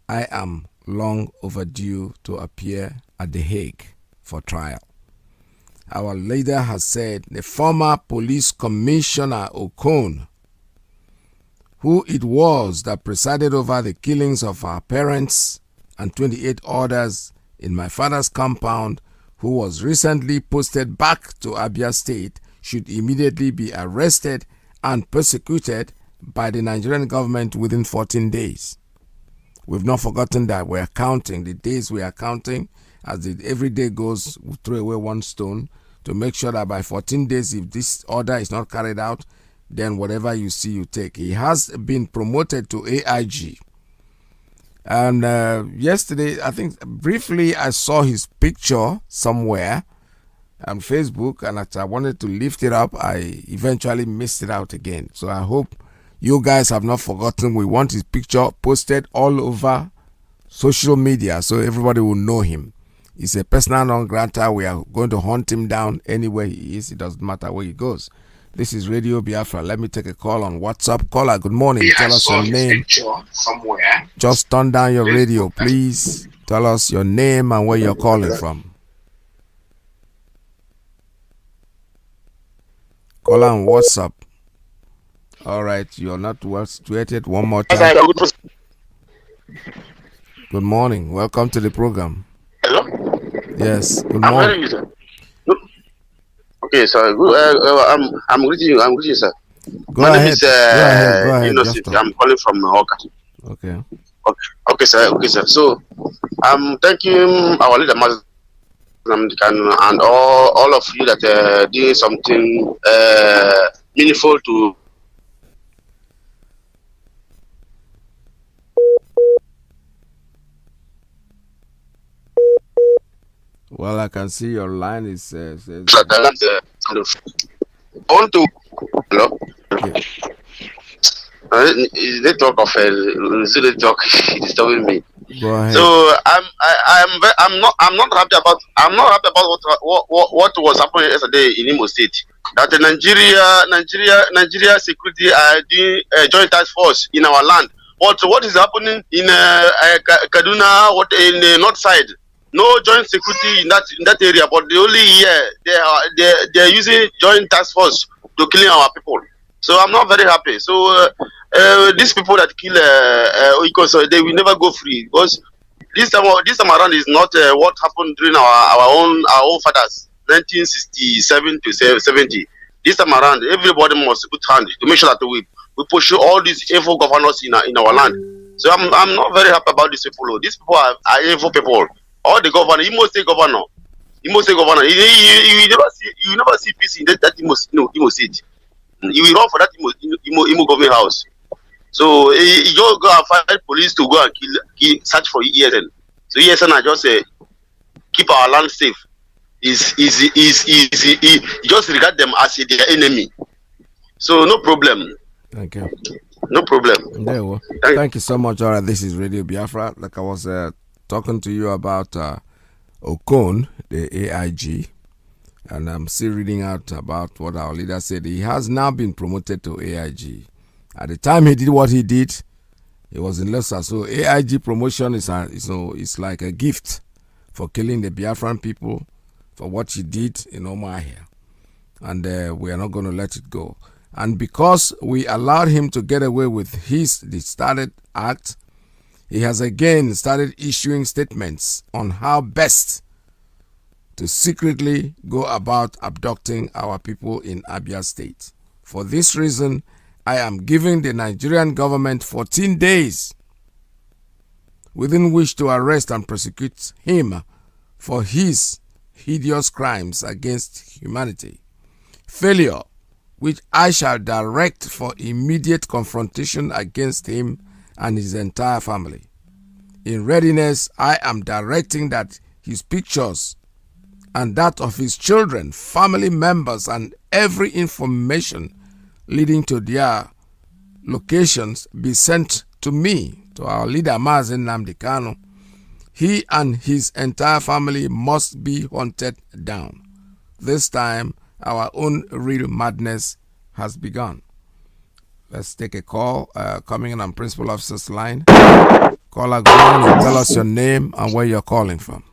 I am long overdue to appear at The Hague for trial. Our leader has said the former police commissioner Okon, who it was that presided over the killings of our parents and 28 others in my father's compound, who was recently posted back to Abia State, should immediately be arrested and persecuted by the Nigerian government within 14 days. We've not forgotten that. We're counting the days. We are counting as every day goes. We throw away one stone to make sure that by 14 days, if this order is not carried out, then whatever you see, you take. He has been promoted to AIG. And yesterday, I think briefly, I saw his picture somewhere on Facebook, and as I wanted to lift it up, I eventually missed it out again. So I hope you guys have not forgotten. We want his picture posted all over social media so everybody will know him. He's a persona non grata. We are going to hunt him down anywhere he is. It doesn't matter where he goes. This is Radio Biafra. Let me take a call on WhatsApp. Caller, good morning. Tell us your name. Somewhere. Just turn down your radio, please. Tell us your name and where you're calling from. Caller on WhatsApp. All right, you're not well situated. One more time. Good morning. Welcome to the program. Hello? Yes, good I'm morning. hearing you, sir. Okay, sir. I'm greeting you. Sir. Go My ahead. name is Go ahead. Innocent. I'm calling from Oka. Okay. Okay, sir. So, I'm thanking our leader, Mazi Iyke, and all of you that are doing something meaningful to. Well, I can see your line is. Says, On to hello. Network of network is disturbing me. Go ahead. So I'm not happy about what was happening yesterday in Imo State. That the Nigeria security are doing a joint task force in our land. What is happening in Kaduna? What in the north side? No joint security in that area, but the only they are using joint task force to killing our people. So I'm not very happy. So these people that kill Iyke, so they will never go free, because this time around is not what happened during our own fathers, 1967 to 70. This time around, everybody must put hand to make sure that we pursue all these evil governors in our land. So I'm not very happy about these people. These people are evil people. All the governor, Imo State governor, you never see peace in that Imo State. You will run for that Imo government house. So you just go and find police to go and kill search for ESN. So ESN are just keep our land safe. Is just regard them as their enemy. So no problem. Thank you. No problem. There we go. Thank you so much. All right, this is Radio Biafra. Like I was talking to you about Okon, the AIG, and I'm still reading out about what our leader said. He has now been promoted to AIG. At the time he did what he did, he was in Lesser. So AIG promotion is like a gift for killing the Biafran people, for what he did in Omahia. And we are not going to let it go. And because we allowed him to get away with the started act, he has again started issuing statements on how best to secretly go about abducting our people in Abia State. For this reason, I am giving the Nigerian government 14 days within which to arrest and prosecute him for his hideous crimes against humanity. Failure, which I shall direct for immediate confrontation against him and his entire family. In readiness, I am directing that his pictures and that of his children, family members, and every information leading to their locations be sent to me, to our leader Mazi Iyke. He and his entire family must be hunted down. This time, our own real madness has begun. Let's take a call coming in on Principal Officer's line. Caller, go on and tell us your name and where you're calling from.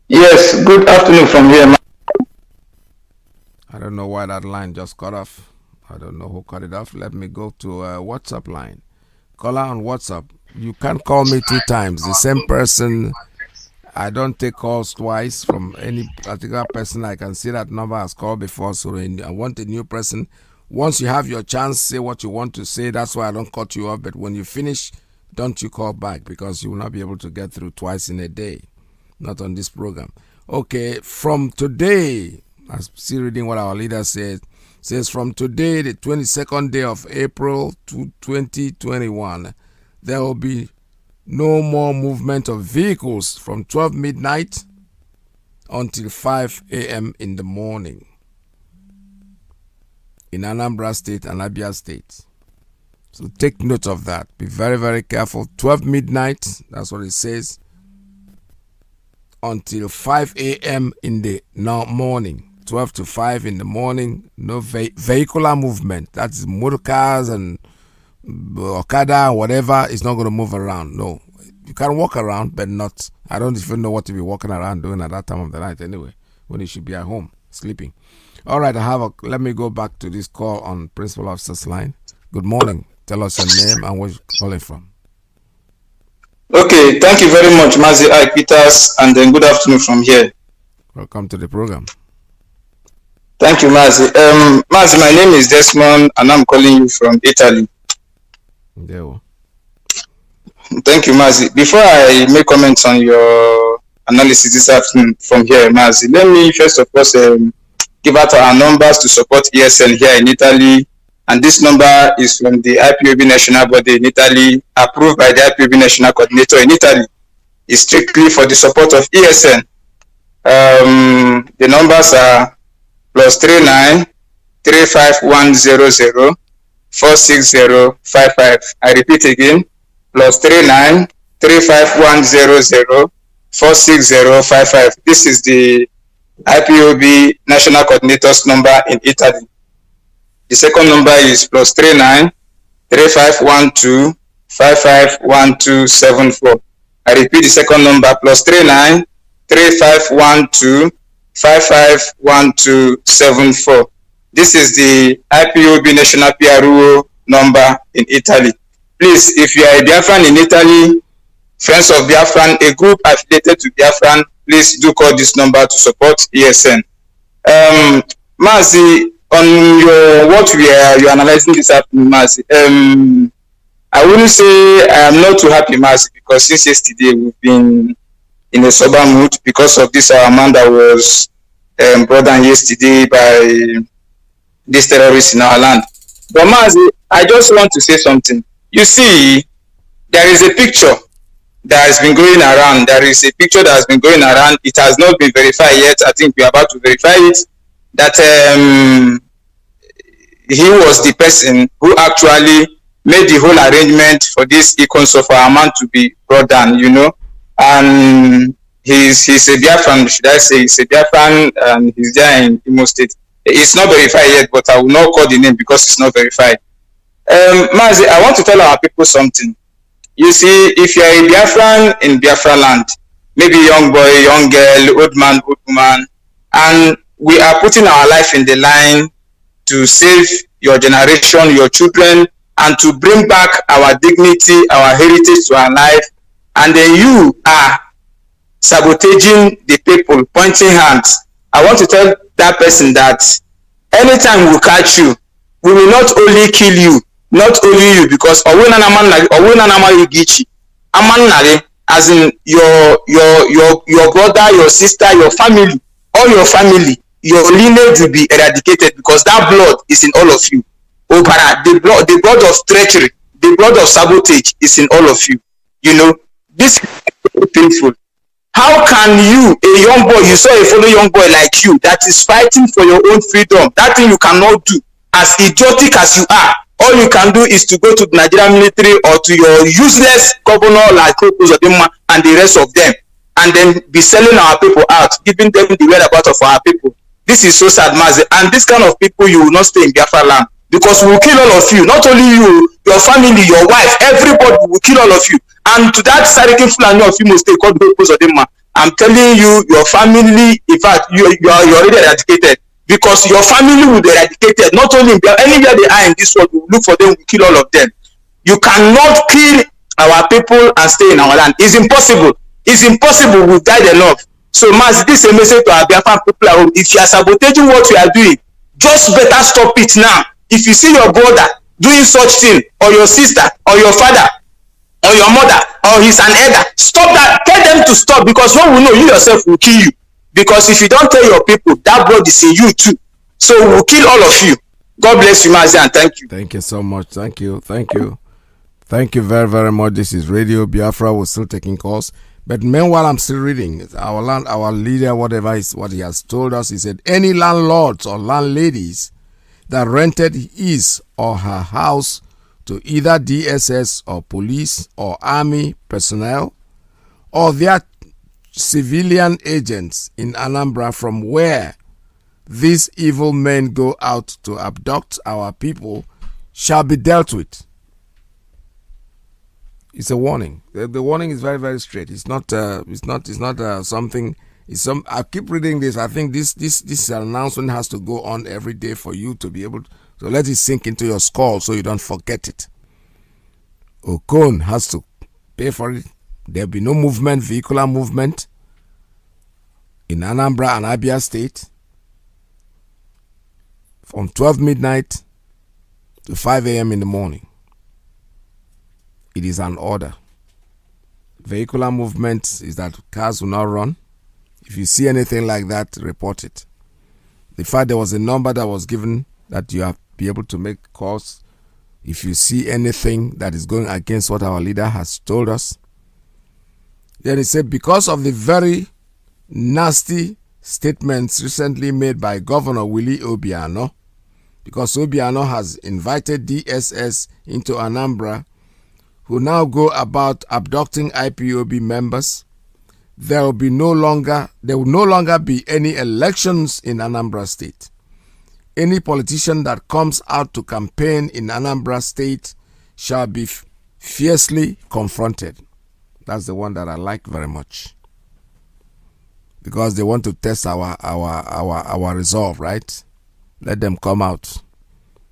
Yes, good afternoon from here. I don't know why that line just cut off. I don't know who cut it off. Let me go to a WhatsApp line. Caller on WhatsApp. You can't call me 2 times. The same person. I don't take calls twice from any particular person. I can see that number has called before, so I want a new person. Once you have your chance, say what you want to say. That's why I don't cut you off. But when you finish, don't you call back, because you will not be able to get through twice in a day. Not on this program. Okay, from today, I'm still reading what our leader says. Says from today, the 22nd day of April to 2021, there will be no more movement of vehicles from 12 midnight until 5 a.m. in the morning in Anambra State and Abia State. So take note of that. Be very, very careful. 12 midnight, that's what it says, until 5 a.m. in the morning. 12 to 5 in the morning, no vehicular movement. That's motor cars and Okada, whatever, is not going to move around. No. You can walk around, but not. I don't even know what to be walking around doing at that time of the night anyway, when you should be at home, sleeping. All right, let me go back to this call on Principal Officer's line. Good morning. Tell us your name and where you're calling from. Okay, thank you very much, Mazi Iyke, and then good afternoon from here. Welcome to the program. Thank you, Mazi. Mazi, my name is Desmond, and I'm calling you from Italy. There. Thank you, Mazi. Before I make comments on your analysis this afternoon from here, Mazi, let me first of all give out our numbers to support ESN here in Italy. And this number is from the IPOB national body in Italy, approved by the IPOB national coordinator in Italy. It's strictly for the support of ESN. The numbers are +39 35100 46055. I repeat again, +39 35100 46055. This is the IPOB national coordinator's number in Italy. The second number is +39 3512 551274. I repeat the second number, +39 3512 551274. This is the IPOB national PRO number in Italy. Please, if you are a Biafran in Italy, friends of Biafran, a group affiliated to Biafran, please do call this number to support ESN. Mazi, on what you're analyzing this afternoon, Mazi, I wouldn't say I am not too happy, Mazi, because since yesterday we've been in a sober mood because of this our man that was brought down yesterday by these terrorists in our land. But Mazi, I just want to say something. You see, there is a picture that has been going around. There is a picture that has been going around. It has not been verified yet. I think we are about to verify it. That he was the person who actually made the whole arrangement for this icons of our man to be brought down, you know. And he's a Biafran, should I say, he's a Biafran, and he's there in Imo State. It's not verified yet, but I will not call the name because it's not verified. Mazi, I want to tell our people something. You see, if you're a Biafran in Biafra land, maybe young boy, young girl, old man, old woman, and we are putting our life in the line to save your generation, your children, and to bring back our dignity, our heritage to our life, and then you are sabotaging the people, pointing hands. I want to tell that person that anytime we catch you, we will not only kill you, not only you, because as in your brother, your sister, your family, all your family, your lineage will be eradicated because that blood is in all of you. The blood of treachery, the blood of sabotage is in all of you. You know, this is painful. How can you, a young boy, you saw a fellow young boy like you that is fighting for your own freedom, that thing you cannot do, as idiotic as you are, all you can do is to go to the Nigerian military or to your useless governor like Zodima and the rest of them, and then be selling our people out, giving them the whereabouts of our people. This is so sad, Mazi. And this kind of people, you will not stay in Biafra land because we will kill all of you. Not only you, your family, your wife, everybody will kill all of you. And to that Sarikin Fulani of Imo State called Zodima, I'm telling you, your family, in fact, you're already eradicated because your family will be eradicated. Not only anywhere they are in this world, we will look for them, we kill all of them. You cannot kill our people and stay in our land. It's impossible. It's impossible. We've died enough. So, Mazi, this is a message to our Biafran people at home. If you are sabotaging what you are doing, just better stop it now. If you see your brother doing such thing, or your sister, or your father, or your mother, or he's an elder, stop that. Tell them to stop because when we know, you yourself will kill you. Because if you don't tell your people, that blood is in you too. So we'll kill all of you. God bless you, Mazi, and thank you. Thank you so much. Thank you. Thank you. Thank you very, very much. This is Radio Biafra. We're still taking calls. But meanwhile, I'm still reading. Our land, our leader, whatever is what he has told us, he said, any landlords or landladies that rented his or her house to either DSS or police or army personnel or their civilian agents in Anambra from where these evil men go out to abduct our people shall be dealt with. It's a warning. The warning is very, very straight. It's not something. It's some. I keep reading this. I think this announcement has to go on every day for you to be able to. So let it sink into your skull so you don't forget it. Okon has to pay for it. There'll be no movement, vehicular movement in Anambra and Abia State from 12 midnight to 5 a.m. in the morning. It is an order. vehicular movement is that cars will not run. If you see anything like that, report it. The fact there was a number that was given that you have be able to make calls if you see anything that is going against what our leader has told us. Then he said, because of the very nasty statements recently made by Governor Willie Obiano, because Obiano has invited DSS into Anambra, who now go about abducting IPOB members, there will no longer be any elections in Anambra State. Any politician that comes out to campaign in Anambra State shall be fiercely confronted. That's the one that I like very much, because they want to test our resolve, right? Let them come out.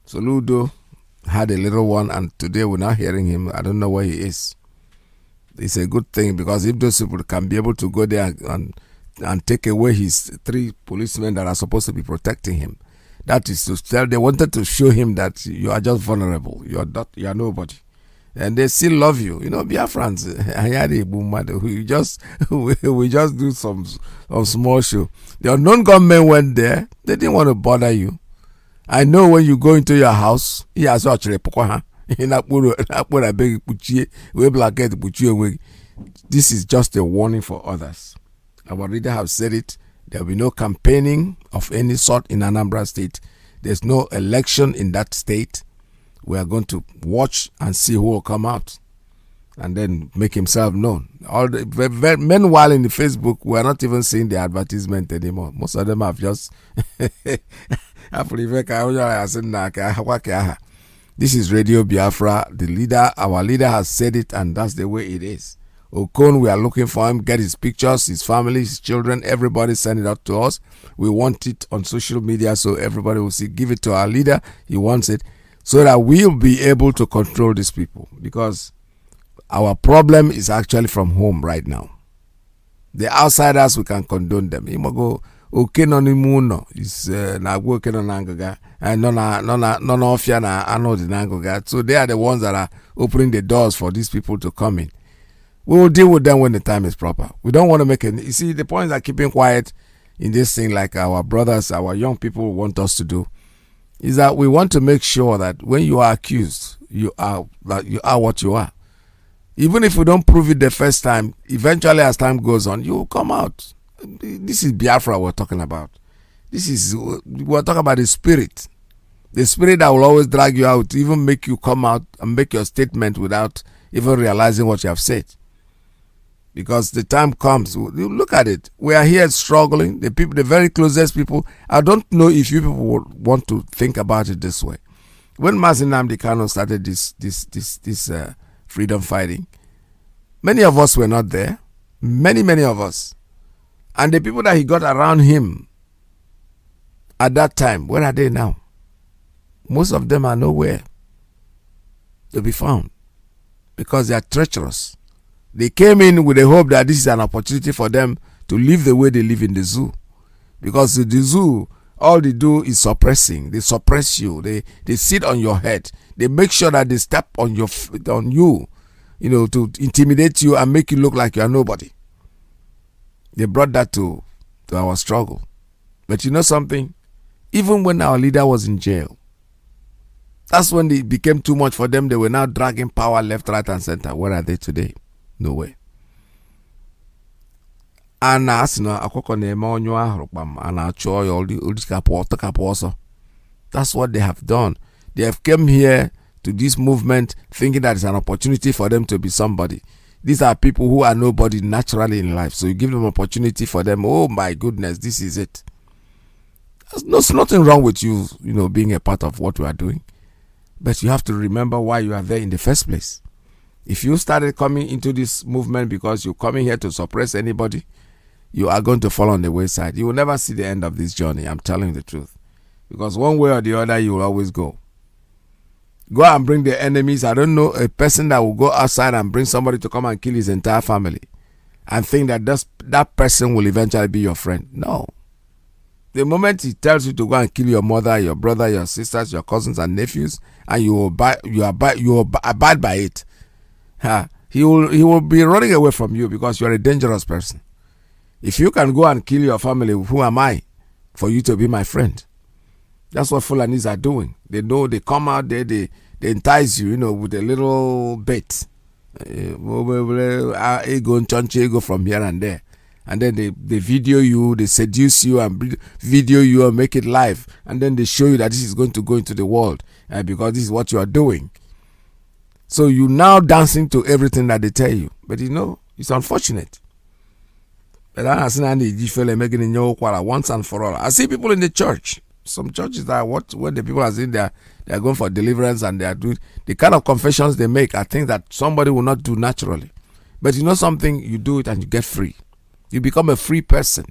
So Ludo had a little one, and today we're not hearing him. I don't know where he is. It's a good thing, because if those people can be able to go there and take away his 3 policemen that are supposed to be protecting him, that is to tell, they wanted to show him that you are just vulnerable. You are nobody. And they still love you. You know, Biafrans, we just do some small show. The unknown gunmen went there. They didn't want to bother you. I know when you go into your house, this is just a warning for others. Our leader have said it. There will be no campaigning of any sort in Anambra State. There's no election in that state. We are going to watch and see who will come out and then make himself known. Meanwhile, in the Facebook, we are not even seeing the advertisement anymore. Most of them have just... This is Radio Biafra. Our leader has said it, and that's the way it is. Okon, we are looking for him. Get his pictures, his family, his children. Everybody send it out to us. We want it on social media so everybody will see. Give it to our leader. He wants it so that we'll be able to control these people, because our problem is actually from home right now. The outsiders, we can condone them. Imago okay no nimuno is na okay no nangaga and no ofia na ano the nangaga. So they are the ones that are opening the doors for these people to come in. We will deal with them when the time is proper. We don't want to make it. You see, the point is that keeping quiet in this thing, like our brothers, our young people want us to do, is that we want to make sure that when you are accused, you are what you are. Even if we don't prove it the first time, eventually as time goes on, you will come out. This is Biafra we're talking about. We're talking about the spirit. The spirit that will always drag you out, even make you come out and make your statement without even realizing what you have said. Because the time comes, you look at it. We are here struggling. The people, the very closest people. I don't know if you people would want to think about it this way. When Mazi Iyke started this freedom fighting, many of us were not there. Many of us. And the people that he got around him at that time, where are they now? Most of them are nowhere to be found, because they are treacherous. They came in with the hope that this is an opportunity for them to live the way they live in the zoo. Because the zoo, all they do is suppressing. They suppress you. They sit on your head. They make sure that they step on you, to intimidate you and make you look like you are nobody. They brought that to our struggle. But you know something? Even when our leader was in jail, that's when it became too much for them. They were now dragging power left, right, and center. Where are they today? No way. And that's what they have done. They have come here to this movement thinking that it's an opportunity for them to be somebody. These are people who are nobody naturally in life. So you give them opportunity for them. Oh my goodness, this is it. There's nothing wrong with you, being a part of what we are doing. But you have to remember why you are there in the first place. If you started coming into this movement because you're coming here to suppress anybody, you are going to fall on the wayside. You will never see the end of this journey. I'm telling you the truth. Because one way or the other, you will always go. Go and bring the enemies. I don't know a person that will go outside and bring somebody to come and kill his entire family and think that that person will eventually be your friend. No. The moment he tells you to go and kill your mother, your brother, your sisters, your cousins and nephews, and you abide by it, he will be running away from you because you are a dangerous person. If you can go and kill your family, who am I for you to be my friend? That's what Fulanis are doing. They know they come out there, they entice you, with a little bait. Ego from here and there. And then they video you, they seduce you and video you and make it live. And then they show you that this is going to go into the world because this is what you are doing. So you now dancing to everything that they tell you. But it's unfortunate. But I see once and for all. I see people in the church. Some churches that when the people are saying they are going for deliverance and they are doing the kind of confessions they make are things that somebody will not do naturally. But something, you do it and you get free. You become a free person.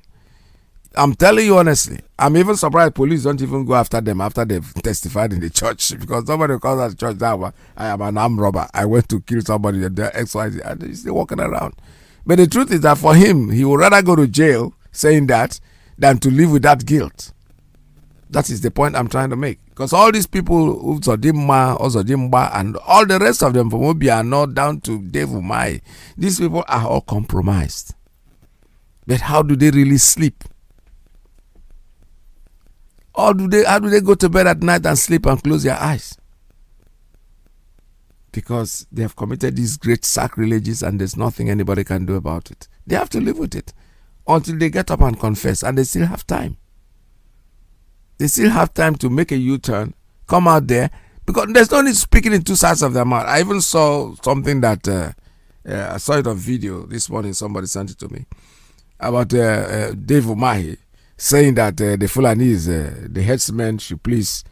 I'm telling you honestly, I'm even surprised police don't even go after them after they've testified in the church, because somebody calls at church that I am an armed robber. I went to kill somebody. They're XYZ, and he's still walking around. But the truth is that for him, he would rather go to jail saying that than to live with that guilt. That is the point I'm trying to make. Because all these people, Uzodimma, and all the rest of them from Obiano down to Dave Umai, these people are all compromised. But how do they really sleep? How do they go to bed at night and sleep and close their eyes? Because they have committed these great sacrileges and there's nothing anybody can do about it. They have to live with it until they get up and confess, and they still have time. They still have time to make a U-turn, come out there, because there's no need speaking in two sides of their mouth. I even saw something that I saw it on video this morning. Somebody sent it to me about Dave Umahi saying that the Fulanis, the headsmen, should please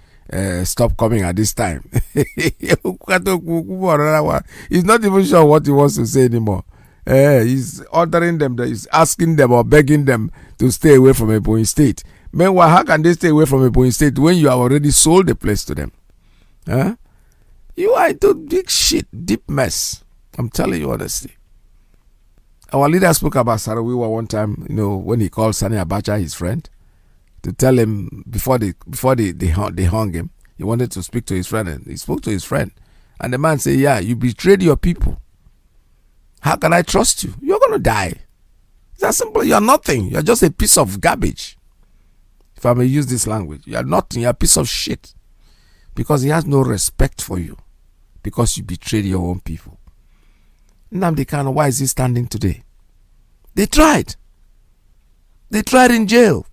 stop coming at this time. He's not even sure what he wants to say anymore. He's ordering them, he's asking them or begging them to stay away from Ebonyi State. Meanwhile, how can they stay away from Ebonyi State when you have already sold the place to them? You are into big shit, deep mess. I'm telling you honestly. Our leader spoke about Sarawiwa one time, when he called Sani Abacha his friend to tell him before they hung him. He wanted to speak to his friend, and he spoke to his friend. And the man said, yeah, you betrayed your people. How can I trust you? You're going to die. It's that simple. You're nothing. You're just a piece of garbage. If I may use this language, you're nothing. You're a piece of shit. Because he has no respect for you. Because you betrayed your own people. Nnamdi Kanu, why is he standing today? They tried. They tried in jail.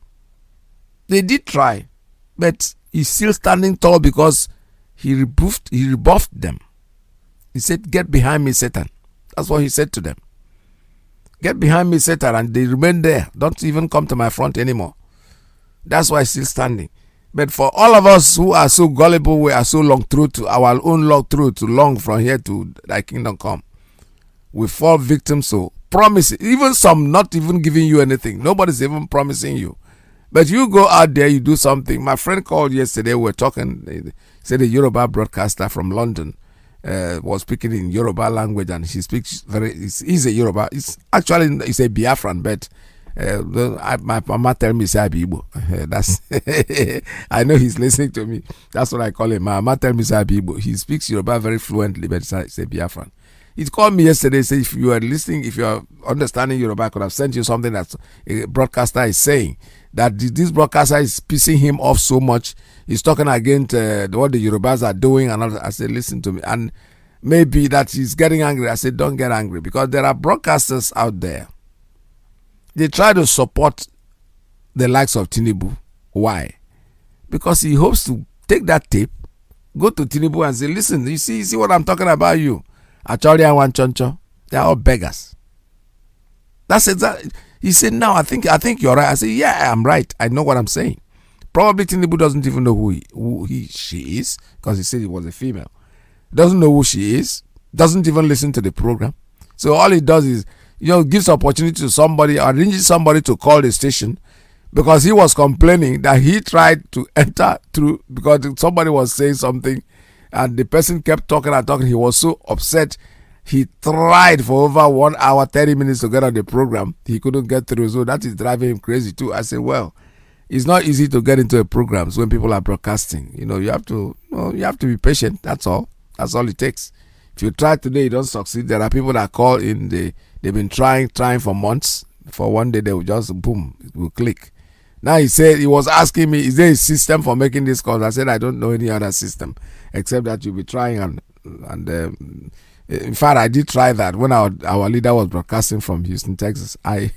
They did try. But he's still standing tall because he rebuffed them. He said, get behind me, Satan. That's what he said to them. Get behind me, Satan, and they remain there. Don't even come to my front anymore. That's why he's still standing. But for all of us who are so gullible, we are so long through to our own long through to long from here to thy kingdom come. We fall victim to promises. Even some not even giving you anything. Nobody's even promising you. But you go out there, you do something. My friend called yesterday, we were talking, he said a Yoruba broadcaster from London was speaking in Yoruba language, and he speaks he's a Yoruba. He's a Biafran, but my mama tell me say Igbo. That's I know he's listening to me. That's what I call him. My mama tell me say Igbo. He speaks Yoruba very fluently, but he's a Biafran. He called me yesterday, said if you are listening, if you are understanding Yoruba, I could have sent you something that a broadcaster is saying. That this broadcaster is pissing him off so much. He's talking against what the Yorubas are doing. And I said, listen to me. And maybe that he's getting angry. I said, don't get angry. Because there are broadcasters out there. They try to support the likes of Tinubu. Why? Because he hopes to take that tape, go to Tinubu and say, listen, you see what I'm talking about you? Achori and Wanchoncho, they're all beggars. That's exactly. He said, no, I think you're right. I said, yeah, I'm right. I know what I'm saying. Probably Tinubu doesn't even know she is, because he said it was a female. Doesn't know who she is. Doesn't even listen to the program. So all he does is, gives opportunity to somebody, arranges somebody to call the station, because he was complaining that he tried to enter through, because somebody was saying something, and the person kept talking and talking. He was so upset. He tried for over 1 hour, 30 minutes to get on the program. He couldn't get through. So that is driving him crazy too. I said, well, it's not easy to get into a program when people are broadcasting. You have to be patient. That's all. That's all it takes. If you try today, you don't succeed. There are people that call in, they've been trying for months. For one day, they will just, boom, it will click. Now he said, he was asking me, is there a system for making this calls? I said, I don't know any other system except that you'll be trying. And in fact, I did try that when our leader was broadcasting from Houston, Texas. I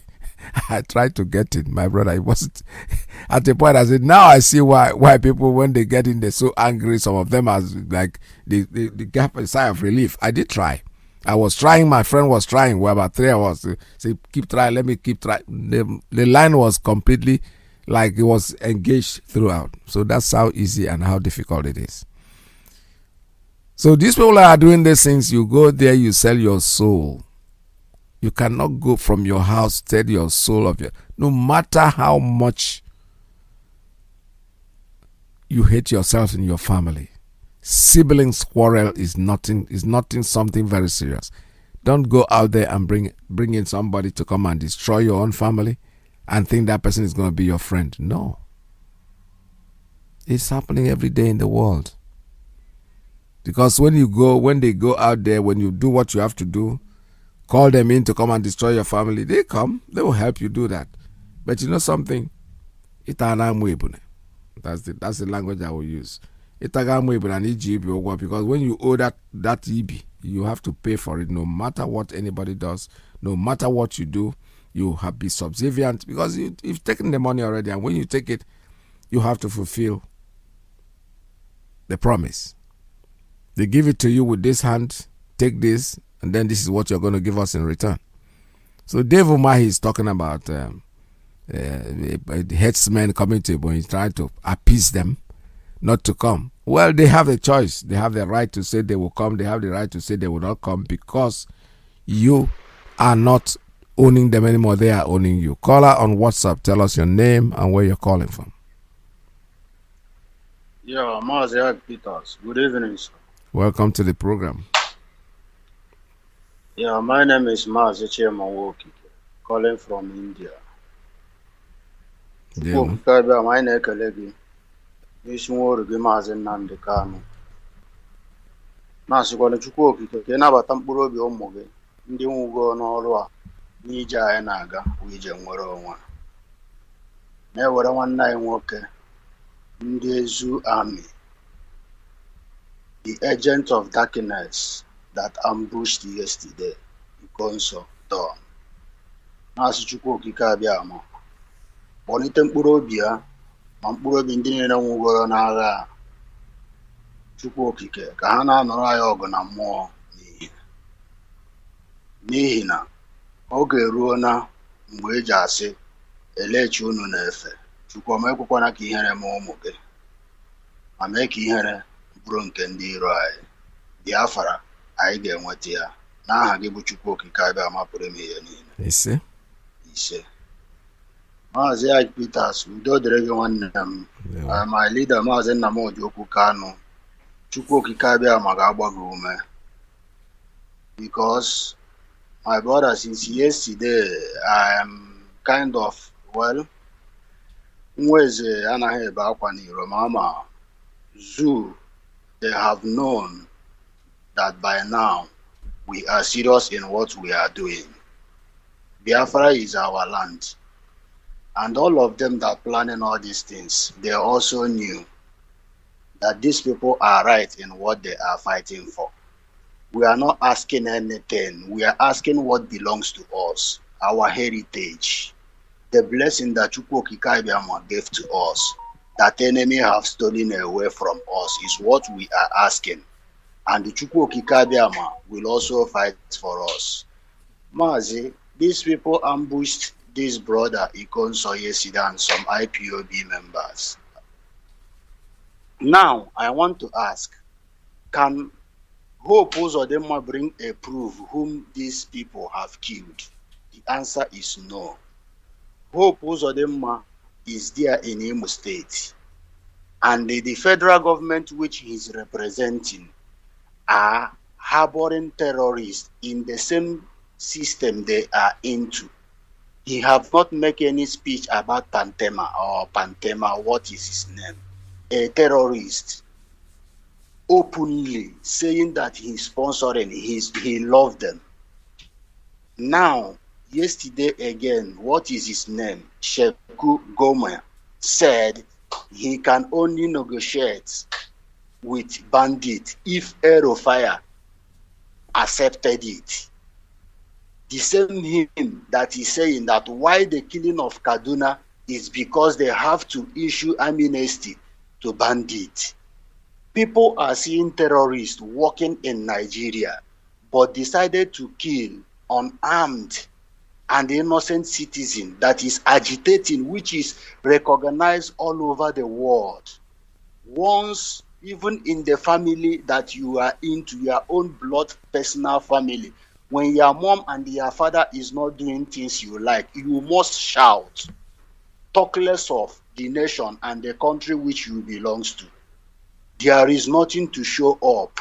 tried to get it, my brother. It wasn't at the point. I said, now I see why people, when they get in, they're so angry. Some of them are like they get a sigh of relief. I did try. I was trying. My friend was trying. We're about 3 hours. Say, keep trying. Let me keep trying. The line was completely like it was engaged throughout. So that's how easy and how difficult it is. So these people that are doing these things, you go there, you sell your soul. You cannot go from your house, sell your soul of your, no matter how much you hate yourself and your family. Siblings quarrel is nothing something very serious. Don't go out there and bring in somebody to come and destroy your own family and think that person is going to be your friend. No. It's happening every day in the world. Because when they go out there, when you do what you have to do, call them in to come and destroy your family, they come, they will help you do that. But you know something? That's the language I will use. Because when you owe that EB, you have to pay for it no matter what anybody does, no matter what you do, you have to be subservient because you've taken the money already, and when you take it, you have to fulfill the promise. They give it to you with this hand, take this, and then this is what you're going to give us in return. So Dave Umahi is talking about headsmen coming to him when he's trying to appease them not to come. Well, they have a choice. They have the right to say they will come. They have the right to say they will not come because you are not owning them anymore. They are owning you. Caller on WhatsApp. Tell us your name and where you're calling from. Yeah, Mazi Iyke. Good evening, sir. Welcome to the program. Yeah, my name is Mazi Iyke, calling from India. Yeah. My name is Kalegi. Nishimoro gị Maazị Nnamdi Kanu. Na-asịkwana Chukwu Okike ka ị nabata mkpụrụ obi ụmụ gị ndị nwụgo n'ọrụ a n'ije anyị na-aga bụ ije nwere onwe. Na-ewere nwanne anyị nwoke ndị Ezu Army, the agent of darkness that ambushed yesterday, Ikonso Dawn. Na-asị Chukwu Okike abịa ma kpọlite mkpụrụ obi ya ma mkpụrụ obi ndị niile nwụgoro n'agha a. Chukwu Okike ka ha na-anọrọ anyị ọgụ na mmụọ n'ihi na oge eruo na mgbe eji asị elechi unu na-efe. Chukwu ọma ekwekwana ka ihere mee ụmụ gị ma mee ka ihere bụrụ nke ndị iro anyị. Biafra anyị ga-enweta ya n'aha gị bụ Chukwu Okike abịa mapụrụ m ihe niile. Ise. Mazi Iyke, udo dịrị gị nwanne m. My leader Mazi Nnamdi Kanu. Chukwu Okike abịa ma ga-agba gị ume. Because my brother, since yesterday I am kind of nweze anaghị ebe akwa n'iro mama zoo. They have known that by now we are serious in what we are doing. Biafra is our land. And all of them that are planning all these things, they also knew that these people are right in what they are fighting for. We are not asking anything. We are asking what belongs to us, our heritage, the blessing that Chukwu Okike gave to us, that enemy have stolen away from us is what we are asking. And the Chukwu Okike will also fight for us. Mazi, these people ambushed this brother Ikonso yesterday and some IPOB members. Now, I want to ask, can Hope Uzodinma bring a proof whom these people have killed? The answer is no. Hope Uzodinma is there in Imo State. And the federal government which he is representing are harboring terrorists in the same system they are into. He have not made any speech about Pantema, what is his name? A terrorist. openly saying that he's sponsoring, he loved them. Now, yesterday again, what is his name? Sheku Goma said he can only negotiate with bandits if Aerofire accepted it. The same him that is saying that why the killing of Kaduna is because they have to issue amnesty to bandits. People are seeing terrorists working in Nigeria, but decided to kill unarmed and innocent citizen that is agitating, which is recognized all over the world. Once, even in the family that you are into, your own blood personal family, when your mom and your father is not doing things you like, you must shout, talk less of the nation and the country which you belongs to. There is nothing to show up.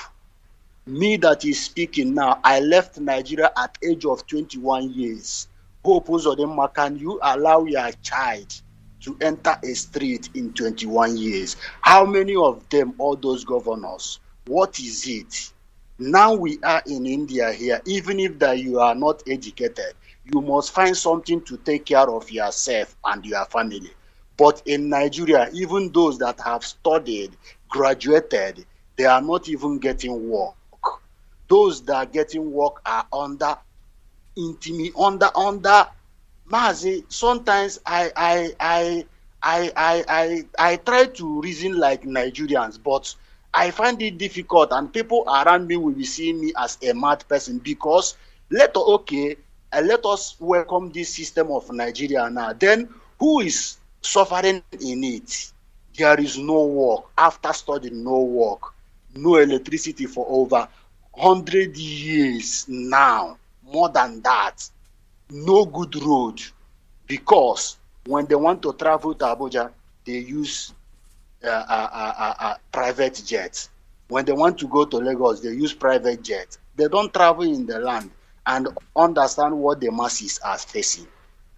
Me that is speaking now, I left Nigeria at age of 21 years. Hope Uzodinma, can you allow your child to enter a street in 21 years? How many of them, all those governors? What is it? Now we are in India here. Even if that you are not educated, you must find something to take care of yourself and your family. But in Nigeria, even those that have studied, graduated, they are not even getting work. Those that are getting work are under Mazi. Sometimes I try to reason like Nigerians, but I find it difficult, and people around me will be seeing me as a mad person because let us welcome this system of Nigeria now. Then who is suffering in it? There is no work. After studying, no work, no electricity for over 100 years now, more than that, no good road, because when they want to travel to Abuja, they use private jets. When they want to go to Lagos, they use private jets. They don't travel in the land and understand what the masses are facing.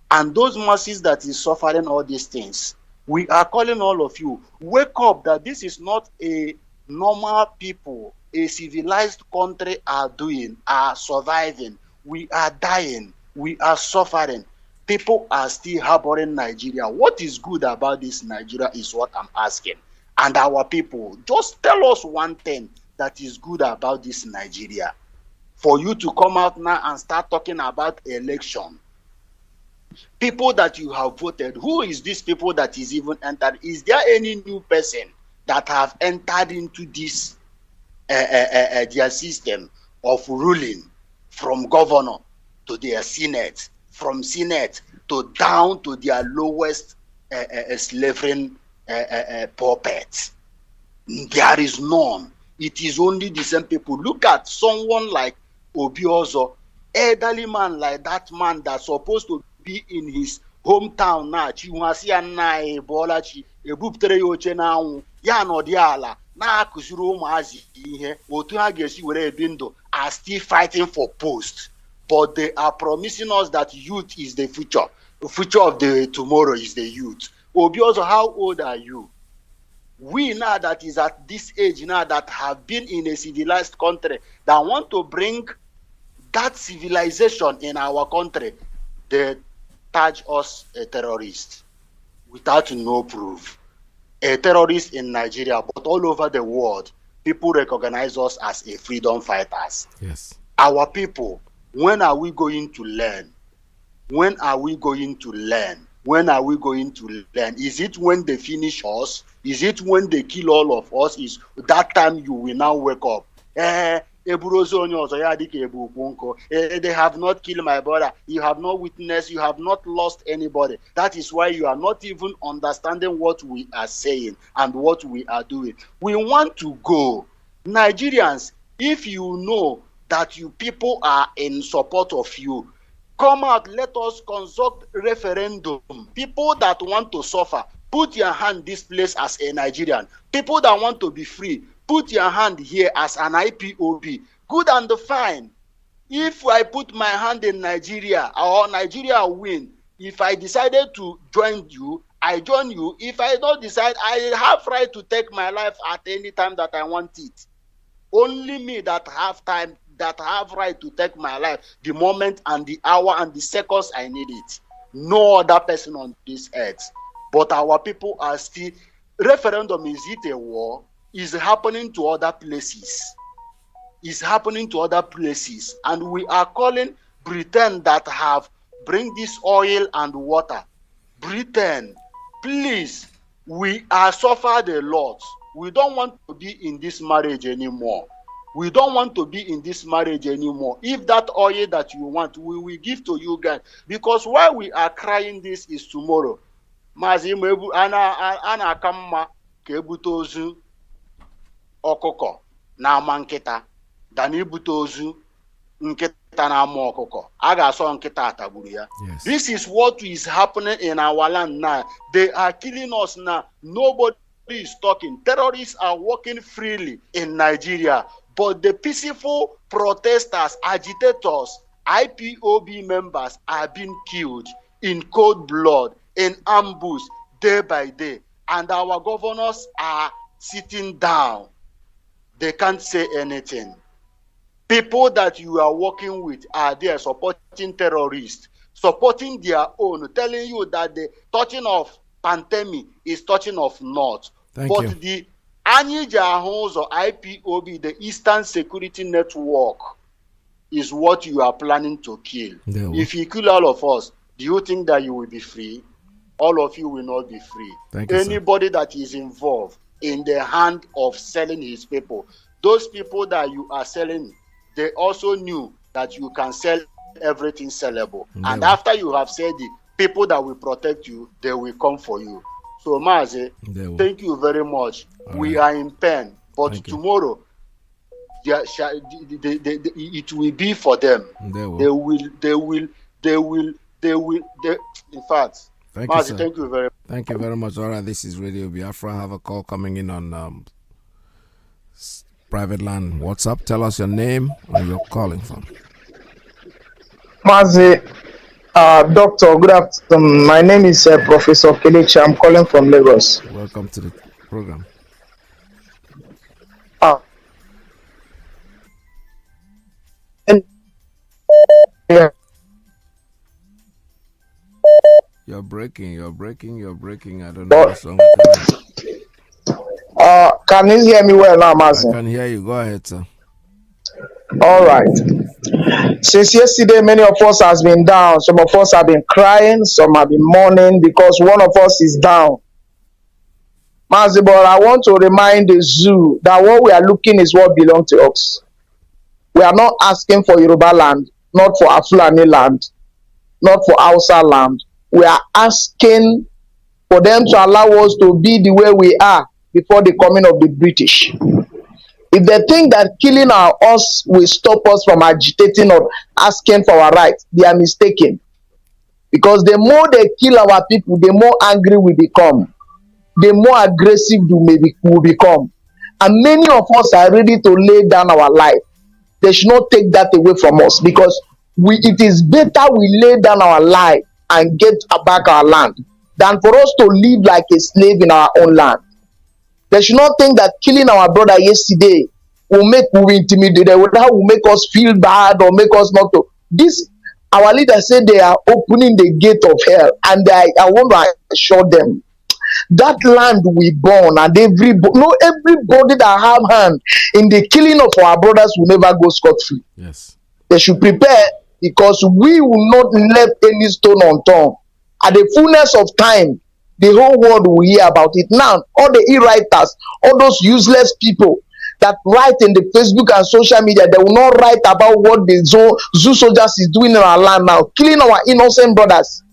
And those masses that is suffering all these things, we are calling all of you, wake up that this is not a normal people, a civilized country are doing, are surviving. We are dying. We are suffering. People are still harboring Nigeria. What is good about this Nigeria is what I'm asking. And our people, just tell us one thing that is good about this Nigeria. For you to come out now and start talking about election. People that you have voted, who is these people that is even entered? Is there any new person that have entered into this their system of ruling, from governor to their senate, from senate to down to their lowest slavering puppet? There is none. It is only the same people. Look at someone like Obiozo, elderly man like that man that's supposed to be in his hometown now. Chihuasia na Bolachi, ebuptere yoche na anwụ ya no di ala na akụziri ụmụazị ihe otu ha ga-esi were ebi ndụ, are still fighting for post. But they are promising us that youth is the future. The future of the tomorrow is the youth. Obiozo, how old are you? We now that is at this age now that have been in a civilized country that want to bring that civilization in our country, they charge us a terrorist without no proof. A terrorist in Nigeria, but all over the world, people recognize us as a freedom fighters. Yes. Our people, when are we going to learn? When are we going to learn? When are we going to learn? Is it when they finish us? Is it when they kill all of us? Is that time you will now wake up? They have not killed my brother. You have not witnessed. You have not lost anybody. That is why you are not even understanding what we are saying and what we are doing. We want to go. Nigerians, if you know that you people are in support of you, come out, let us conduct referendum. People that want to suffer, put your hand this place as a Nigerian. People that want to be free, put your hand here as an IPOB. Good and fine. If I put my hand in Nigeria, or Nigeria win, if I decided to join you, I join you. If I don't decide, I have right to take my life at any time that I want it. Only me that have time, that have right to take my life the moment and the hour and the seconds I need it. No other person on this earth. But our people are still, referendum, is it a war? Is happening to other places. Is happening to other places. And we are calling Britain that have bring this oil and water. Britain, please, we are suffered a lot. We don't want to be in this marriage anymore. We don't want to be in this marriage anymore. If that oil that you want, we will give to you guys. Because why we are crying this is tomorrow. Mazi mebu ana akamma ka ebute ozu ọkụkọ na ama nkịta dan ibute ozu nkịta na ama ọkụkọ. A ga-asọ nkịta atagburu ya. This is what is happening in our land now. They are killing us now. Nobody is talking. Terrorists are walking freely in Nigeria. But the peaceful protesters, agitators, IPOB members are being killed in cold blood, in ambush, day by day. And our governors are sitting down. They can't say anything. People that you are working with are there supporting terrorists, supporting their own, telling you that the touching of pandemic is touching of not. But the Anyijahozo IPOB, the Eastern Security Network, is what you are planning to kill. If you kill all of us, do you think that you will be free? All of you will not be free. Anybody that is involved in the hand of selling his people, those people that you are selling, they also knew that you can sell everything sellable. And after you have said it, people that will protect you, they will come for you. So Mazi, thank you very much. We are in pain, but tomorrow it will be for them. They will. In fact, Mazi, thank you very much. Thank you very much. All right, this is Radio Biafra. I have a call coming in on private line. What's up? Tell us your name, where you're calling from. Mazi, Doctor, good afternoon. My name is Professor Kelechi. I'm calling from Lagos. Welcome to the program. Yeah. You're breaking. I don't know what's wrong with you. Can you hear me well now, Mazi? I can hear you. Go ahead, sir. All right. Since yesterday, many of us has been down. Some of us have been crying. Some have been mourning because one of us is down. Mazi, but I want to remind the zoo that what we are looking is what belongs to us. We are not asking for Yoruba land, not for Afulani land, not for Hausa land. We are asking for them to allow us to be the way we are before the coming of the British. If they think that killing us will stop us from agitating or asking for our rights, they are mistaken. Because the more they kill our people, the more angry we become. The more aggressive we will become. And many of us are ready to lay down our life. They should not take that away from us, because it is better we lay down our life and get back our land than for us to live like a slave in our own land. They should not think that killing our brother yesterday will intimidate, that will make us feel bad or make us not to. This, our leaders say they are opening the gate of hell, and I want to assure them that land we born, and everybody that have hand in the killing of our brothers will never go scot-free. Yes. They should prepare, because we will not let any stone unturned. At the fullness of time, the whole world will hear about it. Now, all the e-writers, all those useless people that write in the Facebook and social media, they will not write about what the zoo soldiers is doing in our land now, killing our innocent brothers.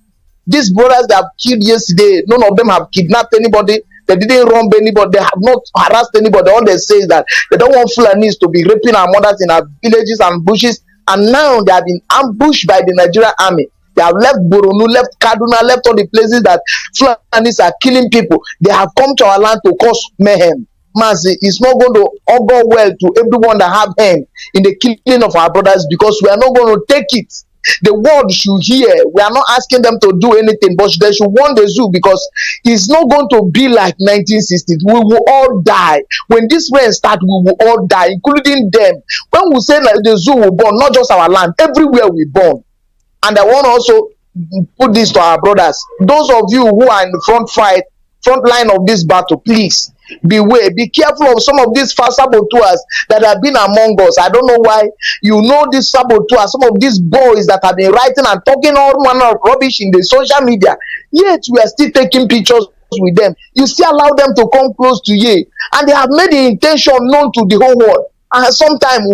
These brothers that have killed yesterday, none of them have kidnapped anybody. They didn't romp anybody. They have not harassed anybody. All they say is that they don't want Fulanis to be raping our mothers in our villages and bushes. And now they have been ambushed by the Nigerian army. They have left Boronu, left Kaduna, left all the places that Fulanis are killing people. They have come to our land to cause mayhem. Mazi, it's not going to augur well to everyone that have hand in the killing of our brothers, because we are not going to take it. the world should hear. We are not asking them to do anything, but they should warn the zoo, because it's not going to be like 1960s. We will all die. When this rain starts, we will all die, including them. When we say that the zoo will burn, not just our land, everywhere we burn. And I want to also put this to our brothers. Those of you who are in the front line of this battle, please beware. Be careful of some of these fast saboteurs that have been among us. I don't know why you know these saboteurs, some of these boys that have been writing and talking all manner of rubbish in the social media, yet we are still taking pictures with them. You still allow them to come close to you, and they have made the intention known to the whole world. And sometimes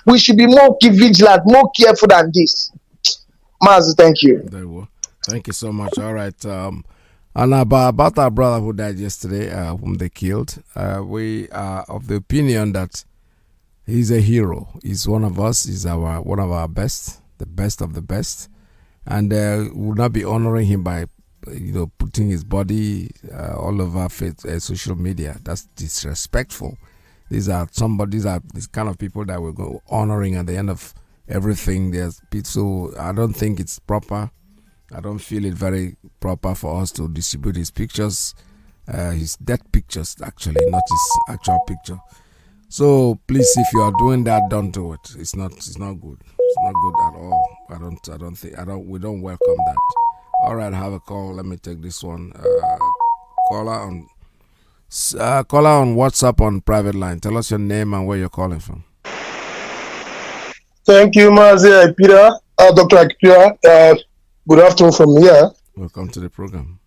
we should be more vigilant, more careful than this. Mazi, thank you. Very well. Thank you so much. All right. And about our brother who died yesterday, whom they killed, we are of the opinion that he's a hero. He's one of us. He's one of our best, the best of the best, and we will not be honoring him by, putting his body all over social media. That's disrespectful. These are these kind of people that we're honoring at the end of everything. So I don't think it's proper. I don't feel it very proper for us to distribute his pictures, his dead pictures actually, not his actual picture. So please, if you are doing that, don't do it. It's not good. It's not good at all. We don't welcome that. All right, I have a call. Let me take this one. Caller on WhatsApp on private line. Tell us your name and where you're calling from. Thank you, Mazi Iyke, Dr. Akpia. Good afternoon from here. Welcome to the program.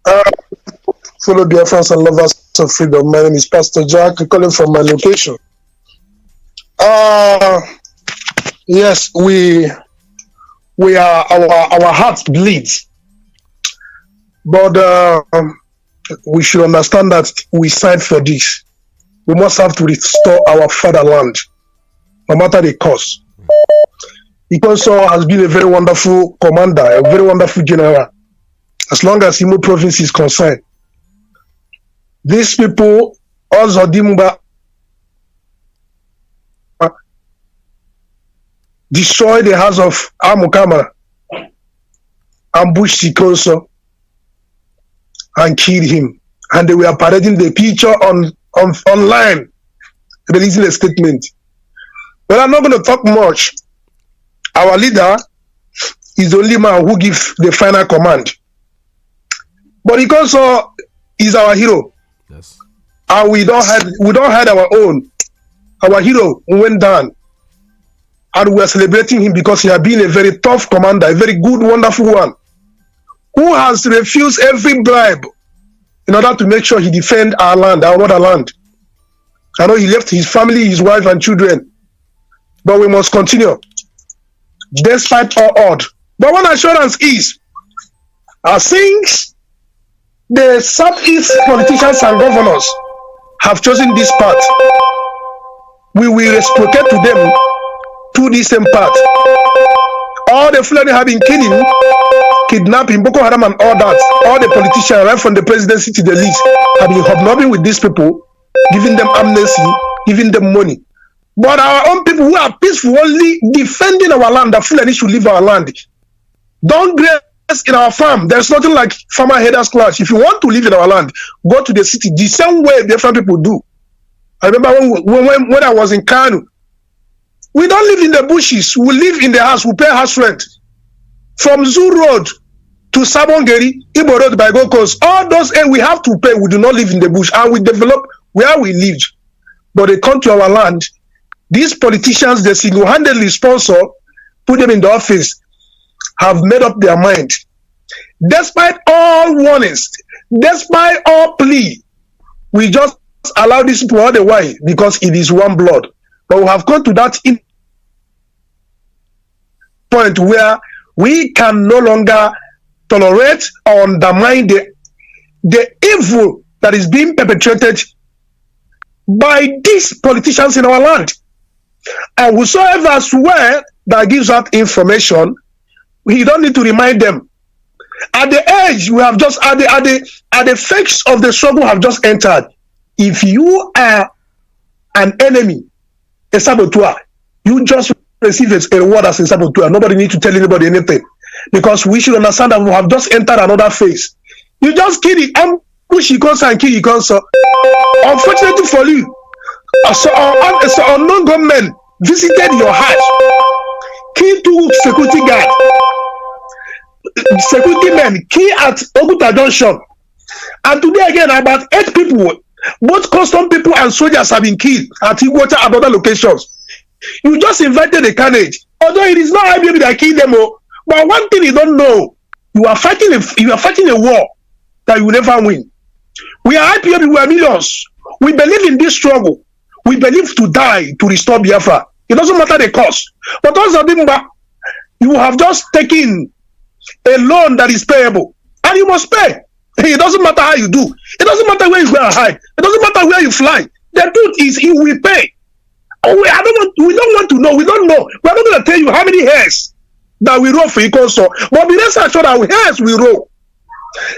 Fellow Biafrans and lovers of freedom. My name is Pastor Jack, calling from my location. Yes, we are, our hearts bleed. But we should understand that we signed for this. We must have to restore our fatherland, no matter the cost. Ikonso has been a very wonderful commander, a very wonderful general, as long as Imo province is concerned. These people, also Dimba, destroyed the house of Amukama, ambushed Ikonso, and killed him. And they were parading the picture online, releasing a statement. But I'm not going to talk much. Our leader is the only man who gives the final command. But he also is our hero. Yes. And we don't have our own. Our hero went down. And we are celebrating him because he has been a very tough commander, a very good, wonderful one, who has refused every bribe in order to make sure he defend our land, our motherland. I know he left his family, his wife and children. But we must continue, despite all odds. But one assurance is, since the Southeast politicians and governors have chosen this path, we will reciprocate to them to the same path. All the Fulani have been killing, kidnapping, Boko Haram and all that. All the politicians, right from the presidency to the least, have been hobnobbing with these people, giving them amnesty, giving them money. But our own people who are peaceful, only defending our land, the Fulani should leave our land. Don't graze in our farm. There's nothing like farmer headers clash. If you want to live in our land, go to the city, the same way different people do. I remember when I was in Kanu, we don't live in the bushes. We live in the house. We pay house rent. From Zoo Road to Sabongeri, Ibo Road by Gold Coast, all those we have to pay. We do not live in the bush, and we develop where we live. But they come to our land. These politicians, they single-handedly sponsor, put them in the office, have made up their mind. Despite all warnings, despite all plea, we just allow these people all the way because it is one blood. But we have come to that point where we can no longer tolerate or undermine the evil that is being perpetrated by these politicians in our land. And whosoever swear that gives out information, we don't need to remind them. At the age we have just at the phase of the struggle have just entered. If you are an enemy, a saboteur, you just receive a reward as in Sabotua. Nobody need to tell anybody anything. Because we should understand that we have just entered another phase. You just kill it, ambush Ikonso and kill Ikonso. Unfortunately for you, so unknown gunmen visited your house, killed 2 security guards, security men, killed at Oguta Junction. And today again, about 8 people, both custom people and soldiers have been killed at Iguacha and other locations. You just invited a carnage. Although it is not IBB that killed them all, but one thing you don't know, you are fighting a war that you will never win. We are IPOB, we are millions. We believe in this struggle. We believe to die to restore Biafra. It doesn't matter the cost. But also, you have just taken a loan that is payable, and you must pay. It doesn't matter how you do. It doesn't matter where you go and hide. It doesn't matter where you fly. The truth is, you will pay. We don't want to know. We don't know. We're not going to tell you how many hairs that we roll for Ikonso. But be rest assured that hairs we roll.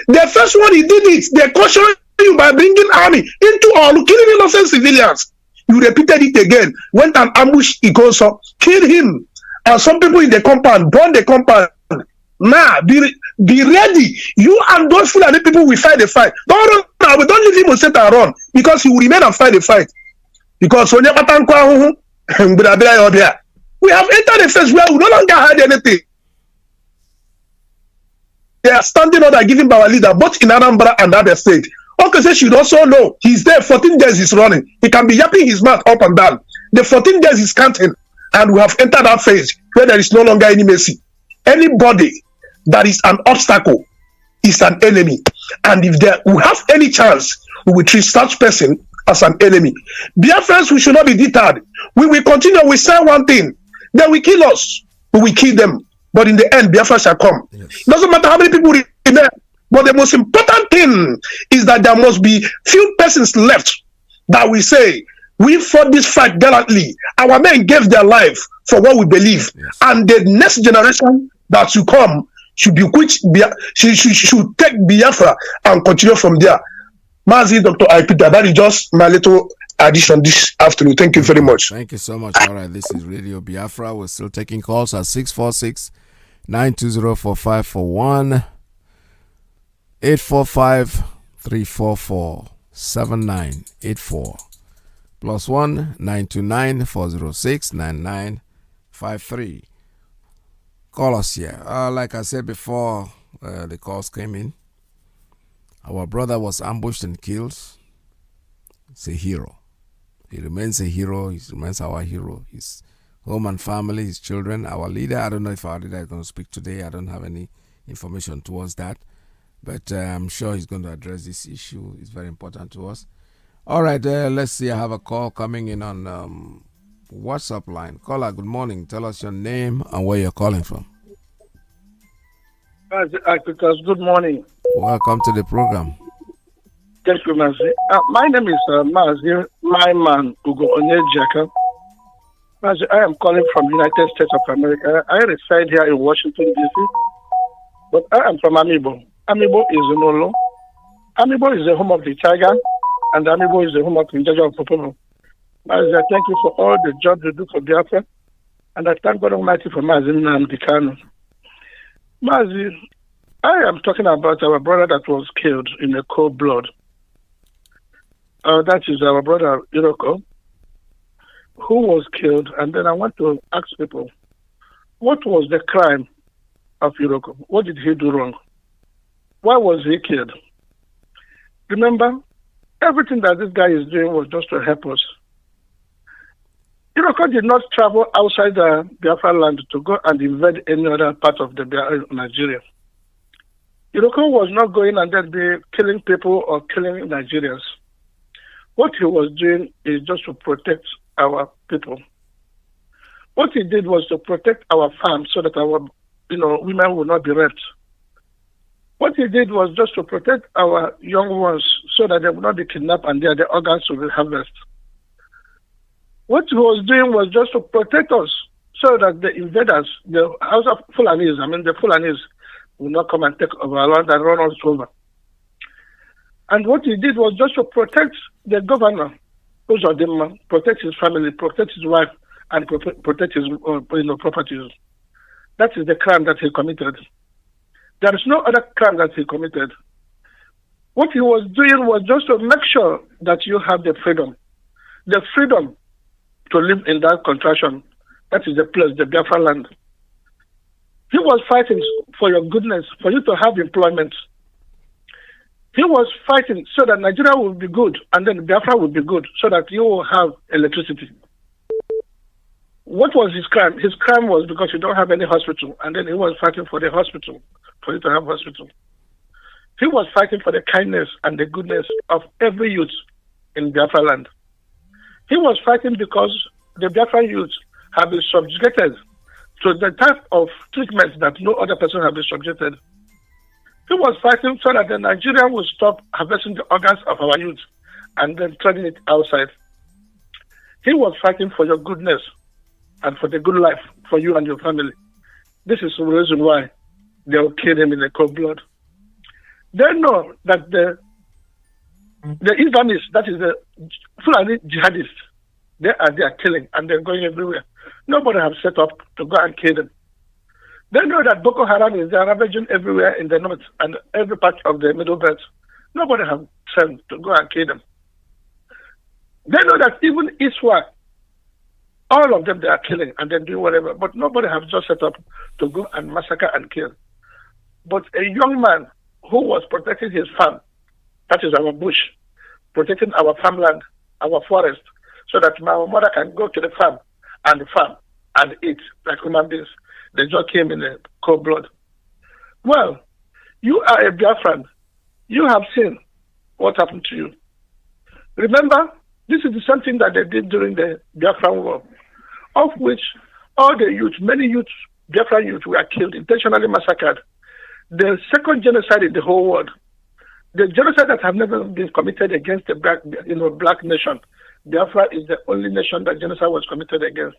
The first one he did it. They cautioned you by bringing army into all, killing innocent civilians. You repeated it again. Went and ambushed Ikonso, killed him, and some people in the compound burned the compound. Now, be ready. You and those Fulani people will fight the fight. Don't run now. We don't leave him to sit and run, because he will remain and fight the fight. Because we have entered a phase where we no longer hide anything. They are standing up and giving our leader, both in Anambra and Abia State. Okay, so should also know he's there 14 days he's running. He can be yapping his mouth up and down. The 14 days is counting, and we have entered that phase where there is no longer any mercy. Anybody that is an obstacle is an enemy. And if we have any chance, we will treat such person as an enemy. Biafrans, we should not be deterred. We will continue. We say one thing, they will kill us. We will kill them. But in the end, Biafra shall come. Yes. It doesn't matter how many people remain. But the most important thing is that there must be few persons left that we say, we fought this fight gallantly. Our men gave their life for what we believe. Yes. And the next generation that should come should should take Biafra and continue from there. Mazi, Dr. Iyke, that is just my little addition this afternoon. Thank you very much. Thank you so much. All right, this is Radio Biafra. We're still taking calls at 646-920-4541, 845-344-7984, +1 929-406-9953. Call us here. Like I said before, the calls came in. Our brother was ambushed and killed. He's a hero. He remains a hero. He remains our hero. His home and family, his children, our leader. I don't know if our leader is going to speak today. I don't have any information towards that. But I'm sure he's going to address this issue. It's very important to us. All right, let's see. I have a call coming in on WhatsApp line. Caller, good morning. Tell us your name and where you're calling from. Good morning. Welcome to the program. Thank you, Mazi. My name is Mazi, my man, Ugo Onyejaka. Mazi, I am calling from the United States of America. I reside here in Washington, D.C., but I am from Amibo. Amibo is in Olo. Amibo is the home of the tiger, and Amibo is the home of the Njaja of Popomo. Mazi, I thank you for all the job you do for Biafra, and I thank God Almighty for Mazi NNAMDI'S. Mazi, I am talking about our brother that was killed in a cold blood. That is our brother Iroko, who was killed. And then I want to ask people, what was the crime of Iroko? What did he do wrong? Why was he killed? Remember, everything that this guy is doing was just to help us. Iroko did not travel outside the Biafra land to go and invade any other part of the Nigeria. Iroko was not going and then be killing people or killing Nigerians. What he was doing is just to protect our people. What he did was to protect our farms so that our women would not be raped. What he did was just to protect our young ones so that they would not be kidnapped and their organs would be harvested. What he was doing was just to protect us so that the invaders, the House of Fulanis, the Fulanis, will not come and take over our land and run us over. And what he did was just to protect the governor, Uzodimma, protect his family, protect his wife, and protect his properties. That is the crime that he committed. There is no other crime that he committed. What he was doing was just to make sure that you have the freedom to live in that contraction. That is the place, the Biafra land. He was fighting for your goodness, for you to have employment. He was fighting so that Nigeria will be good, and then Biafra will be good, so that you will have electricity. What was his crime? His crime was because you don't have any hospital, and then he was fighting for the hospital, for you to have hospital. He was fighting for the kindness and the goodness of every youth in Biafra land. He was fighting because the Biafra youth have been subjugated to the type of treatment that no other person has been subjected. He was fighting so that the Nigerian will stop harvesting the organs of our youth and then trading it outside. He was fighting for your goodness and for the good life for you and your family. This is the reason why they will kill him in the cold blood. They know that the Islamists, that is the Fulani jihadists, they are killing and they're going everywhere. Nobody has set up to go and kill them. They know that Boko Haram is ravaging everywhere in the north and every part of the Middle Belt. Nobody has sent to go and kill them. They know that even Iswa, all of them they are killing and then doing whatever, but nobody has just set up to go and massacre and kill. But a young man who was protecting his farm, that is our bush, protecting our farmland, our forest, so that my mother can go to the farm and eat like human beings. They just came in a cold blood. Well, you are a Biafran. You have seen what happened to you. Remember, this is the same thing that they did during the Biafran War, of which all the youth, many youth, Biafran youth were killed, intentionally massacred. The second genocide in the whole world. The genocide that have never been committed against the black nation. Biafra is the only nation that genocide was committed against.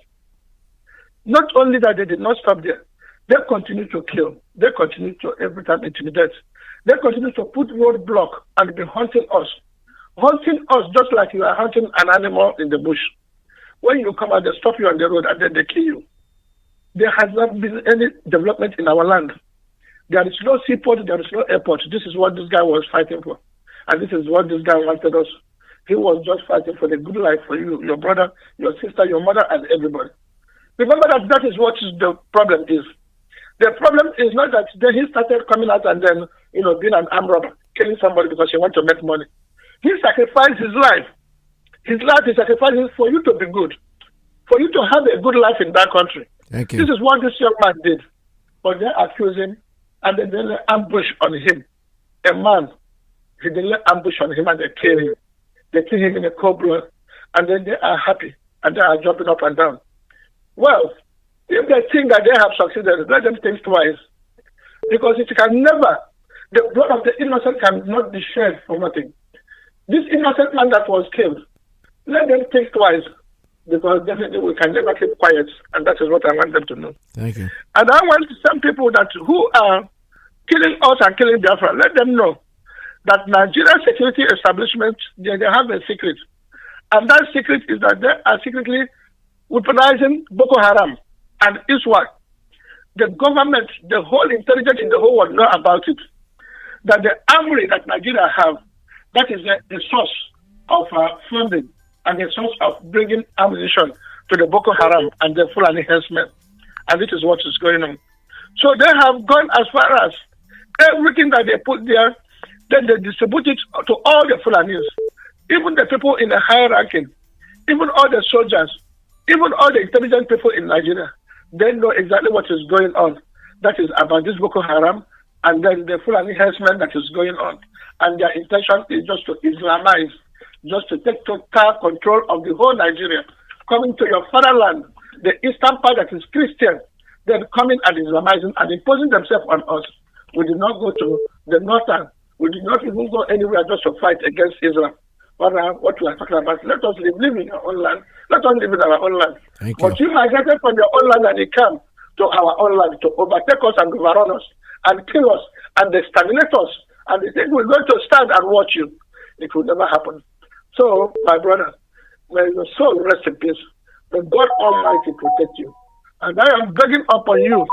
Not only that, they did not stop there. They continue to kill. They continue to every time intimidate. They continue to put roadblock and be hunting us. Hunting us just like you are hunting an animal in the bush. When you come out, they stop you on the road and then they kill you. There has not been any development in our land. There is no seaport, there is no airport. This is what this guy was fighting for. And this is what this guy wanted us. He was just fighting for the good life for you, your brother, your sister, your mother, and everybody. Remember that is what the problem is. The problem is not that he started coming out and then, being an armed robber, killing somebody because he wants to make money. He sacrificed his life. His life he sacrificed for you to be good, for you to have a good life in that country. Thank you. This is what this young man did. But they accuse him and then they ambush on him. A man, they ambush on him and they kill him. They kill him in a cold blood and then they are happy and they are jumping up and down. Well, if they think that they have succeeded, let them think twice. Because it can never, the blood of the innocent cannot be shed for nothing. This innocent man that was killed, let them think twice. Because definitely we can never keep quiet. And that is what I want them to know. Thank you. And I want some people who are killing us and killing Biafra, let them know that Nigeria security establishment, they have a secret. And that secret is that they are secretly weaponizing Boko Haram and ISWAP. The government, the whole intelligence in the whole world know about it. That the armory that Nigeria have, that is the source of funding and the source of bringing ammunition to the Boko Haram and the Fulani herdsmen. And this is what is going on. So they have gone as far as everything that they put there, then they distribute it to all the Fulanis, even the people in the higher ranking, even all the soldiers, even all the intelligent people in Nigeria. They know exactly what is going on. That is about this Boko Haram and then the Fulani herdsmen that is going on. And their intention is just to Islamize, just to take total control of the whole Nigeria, coming to your fatherland, the eastern part that is Christian, then coming and Islamizing and imposing themselves on us. We did not go to the northern. We did not even go anywhere just to fight against Islam. What we are talking about, let us live in our own land. Let us live in our own land. But you migrated from your own land and you come to our own land to overtake us and overrun us and kill us and exterminate us. And they think we're going to stand and watch you. It will never happen. So, my brother, may your soul rest in peace. May God Almighty protect you. And I am begging upon you.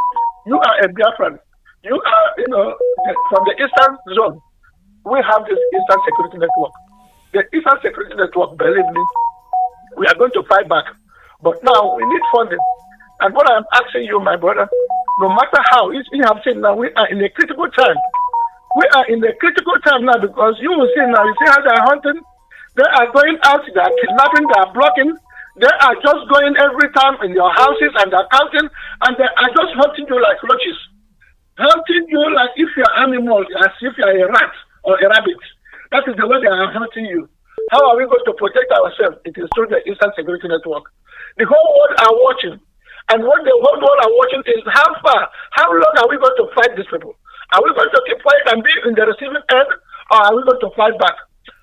You are a Biafran. You are, from the Eastern Zone. We have this Eastern Security Network. The Eastern Security Network, believe me, we are going to fight back. But now we need funding. And what I'm asking you, my brother, no matter how, you have seen now, we are in a critical time. We are in a critical time now because you will see now, you see how they are hunting? They are going out, they are kidnapping, they are blocking. They are just going every time in your houses and they're counting, and they are just hunting you like roaches. Hunting you like if you're an animal, as if you're a rat or a rabbit. That is the way they are hunting you. How are we going to protect ourselves? It is through the Eastern Security Network. The whole world are watching. And what the whole world are watching is how long are we going to fight these people? Are we going to keep quiet and be in the receiving end, or are we going to fight back?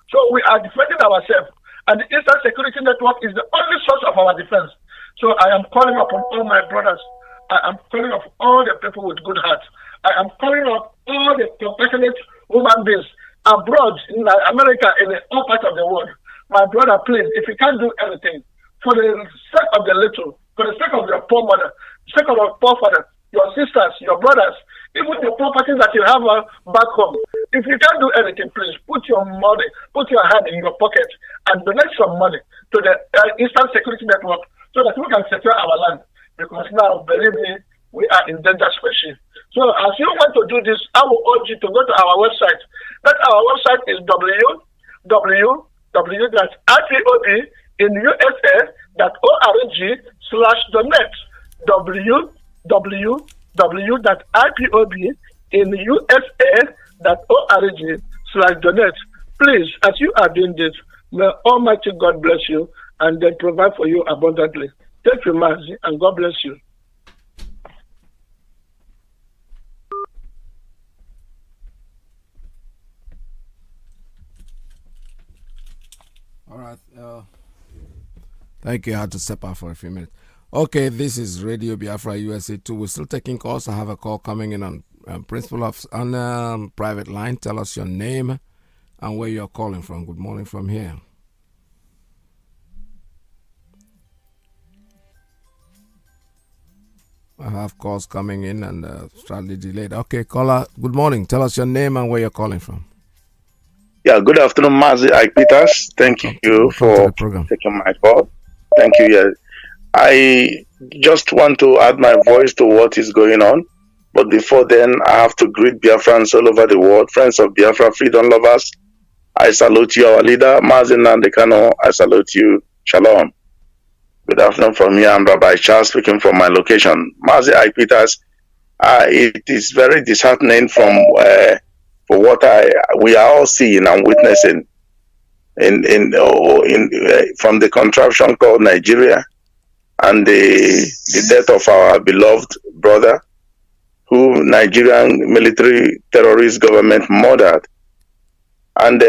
So we are defending ourselves. And the Eastern Security Network is the only source of our defense. So I am calling upon all my brothers. I am calling up all the people with good hearts. I am calling up all the compassionate human beings abroad in America, in all parts of the world. My brother, please, if you can't do anything, for the sake of the little, for the sake of your poor mother, the sake of your poor father, your sisters, your brothers, even the properties that you have back home, if you can't do anything, please put your money, put your hand in your pocket and donate some money to the Eastern Security Network so that we can secure our land. Because now, believe me, we are in danger species. So as you want to do this, I will urge you to go to our website. That our website is www.ipobinUSA.org/donate. www.ipobinUSA.org/donate. Please, as you are doing this, may Almighty God bless you and then provide for you abundantly. Thank you, Mazi, and God bless you. All right. Thank you. I had to step out for a few minutes. Okay, this is Radio Biafra USA 2. We're still taking calls. I have a call coming in on principal of on private line. Tell us your name and where you're calling from. Good morning from here. I have calls coming in and slightly delayed. Okay, caller, good morning. Tell us your name and where you're calling from. Yeah, good afternoon, Mazi Iyke. Thank you for taking my call. Thank you. Yeah. I just want to add my voice to what is going on. But before then, I have to greet Biafrans all over the world, friends of Biafra, freedom lovers. I salute you, our leader, Mazi Iyke. I salute you. Shalom. Good afternoon from here. I'm Rabbi Charles speaking from my location. Mazi Iyke. It is very disheartening from what we are all seeing and witnessing from the contraption called Nigeria and the death of our beloved brother, who Nigerian military terrorist government murdered. And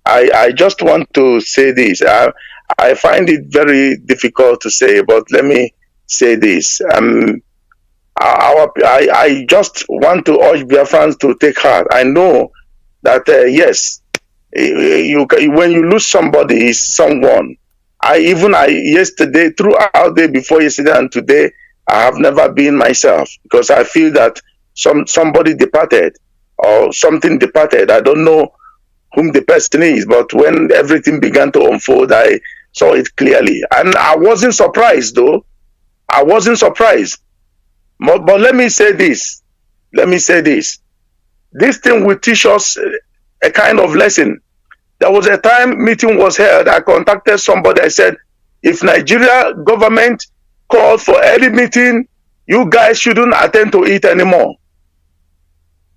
I just want to say this. I find it very difficult to say, but let me say this. I just want to urge Biafrans to take heart. I know that yes, when you lose somebody, someone. Yesterday, throughout the day before yesterday and today, I have never been myself because I feel that somebody departed or something departed. I don't know whom the person is, but when everything began to unfold, I saw it clearly, and I wasn't surprised though. I wasn't surprised. But let me say this. This thing will teach us a kind of lesson. There was a time meeting was held. I contacted somebody. I said, if Nigeria government called for any meeting, you guys shouldn't attend to it anymore.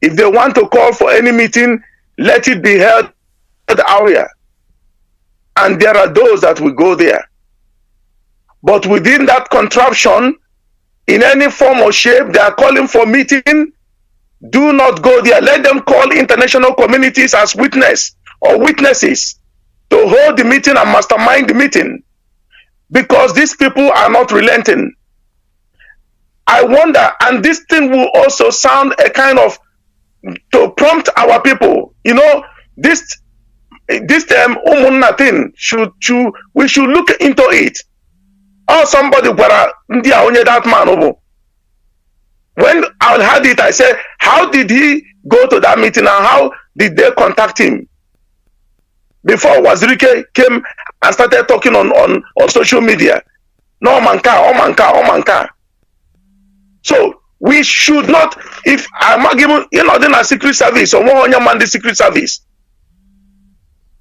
If they want to call for any meeting, let it be held out here. And there are those that will go there. But within that contraption, in any form or shape, they are calling for meeting. Do not go there. Let them call international communities as witness or witnesses to hold the meeting and mastermind the meeting, because these people are not relenting. I wonder, and this thing will also sound a kind of to prompt our people. You know, this thing, we should look into it. or somebody gwara ndị a onye that man bụ. When I heard it, I said, how did he go to that meeting and how did they contact him? Before Wazirike came and started talking on social media. No manka. So we should not, if I'm not given, then a secret service or one man the secret service.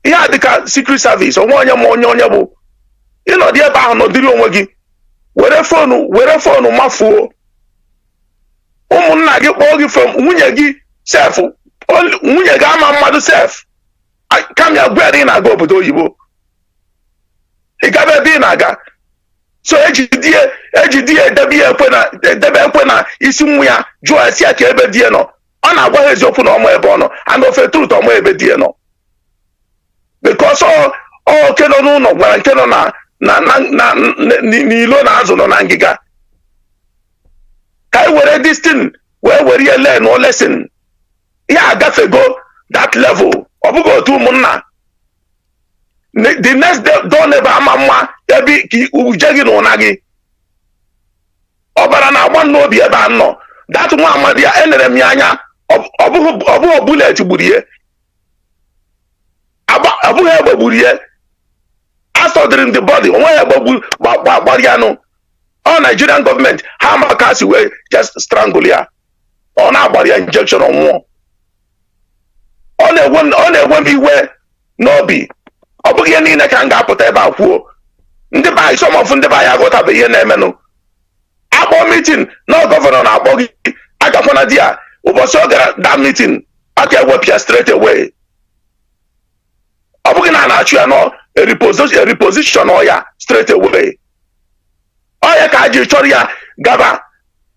Yeah, the secret service or one yabo. Dear Bah no dilo wagi. Where phone mafu. Umunna gi ogi from nwunye gi self. Nwunye ga ama mmadụ self. Come here, where in I go obodo oyibo. Ị gabe ebe ị na-aga. So ejidie debe ekwe na isi nwa ya jụọ esi ya ka ebe die nọ. Ọ na-agwa ha eziokwu na ọmụ ebe ọ nọ. And ofe truth ọmụ ebe die nọ. Because ọ ke nọ n'ụlọ gwara nke nọ n'ilo na azụ nọ na ngịga. Ka e were this thing wee were ihe learn or lesson. Ya agafego that level. Ọ bụghị otu ụmụnna. The next day don ebe ama mma ebe uje gị na ụna gị. Ọbara na-agba n'obi ebe a nọ. That nwa amadi ya enere m ya anya. Ọ bụghị bullet gburu ihe. Ọ bụghị egbe gburu ihe. Asọdịrị the body. Onwe ya egbe gbara ya nụ. All Nigerian government ha maka si wee just strangle ya. Ọ na-agbara ya injection ọnwụọ. Ọ na-enwe m iwe n'obi. Ọ bụghị ihe niile ka m ga-apụta ebe a kwuo. Ndị be anyị sọmọfụ ndị be anyị aghọtabeghị ihe na-emenụ. Akpọ meeting na gọvanọ na-akpọ gị agakwana di ya ụbọchị ọ gara that meeting aka ewepịa straight away. Ọ bụghị na a na-achụ ya nọ reposition ọya straight away. Ọya ka a ji chọrọ ya gaba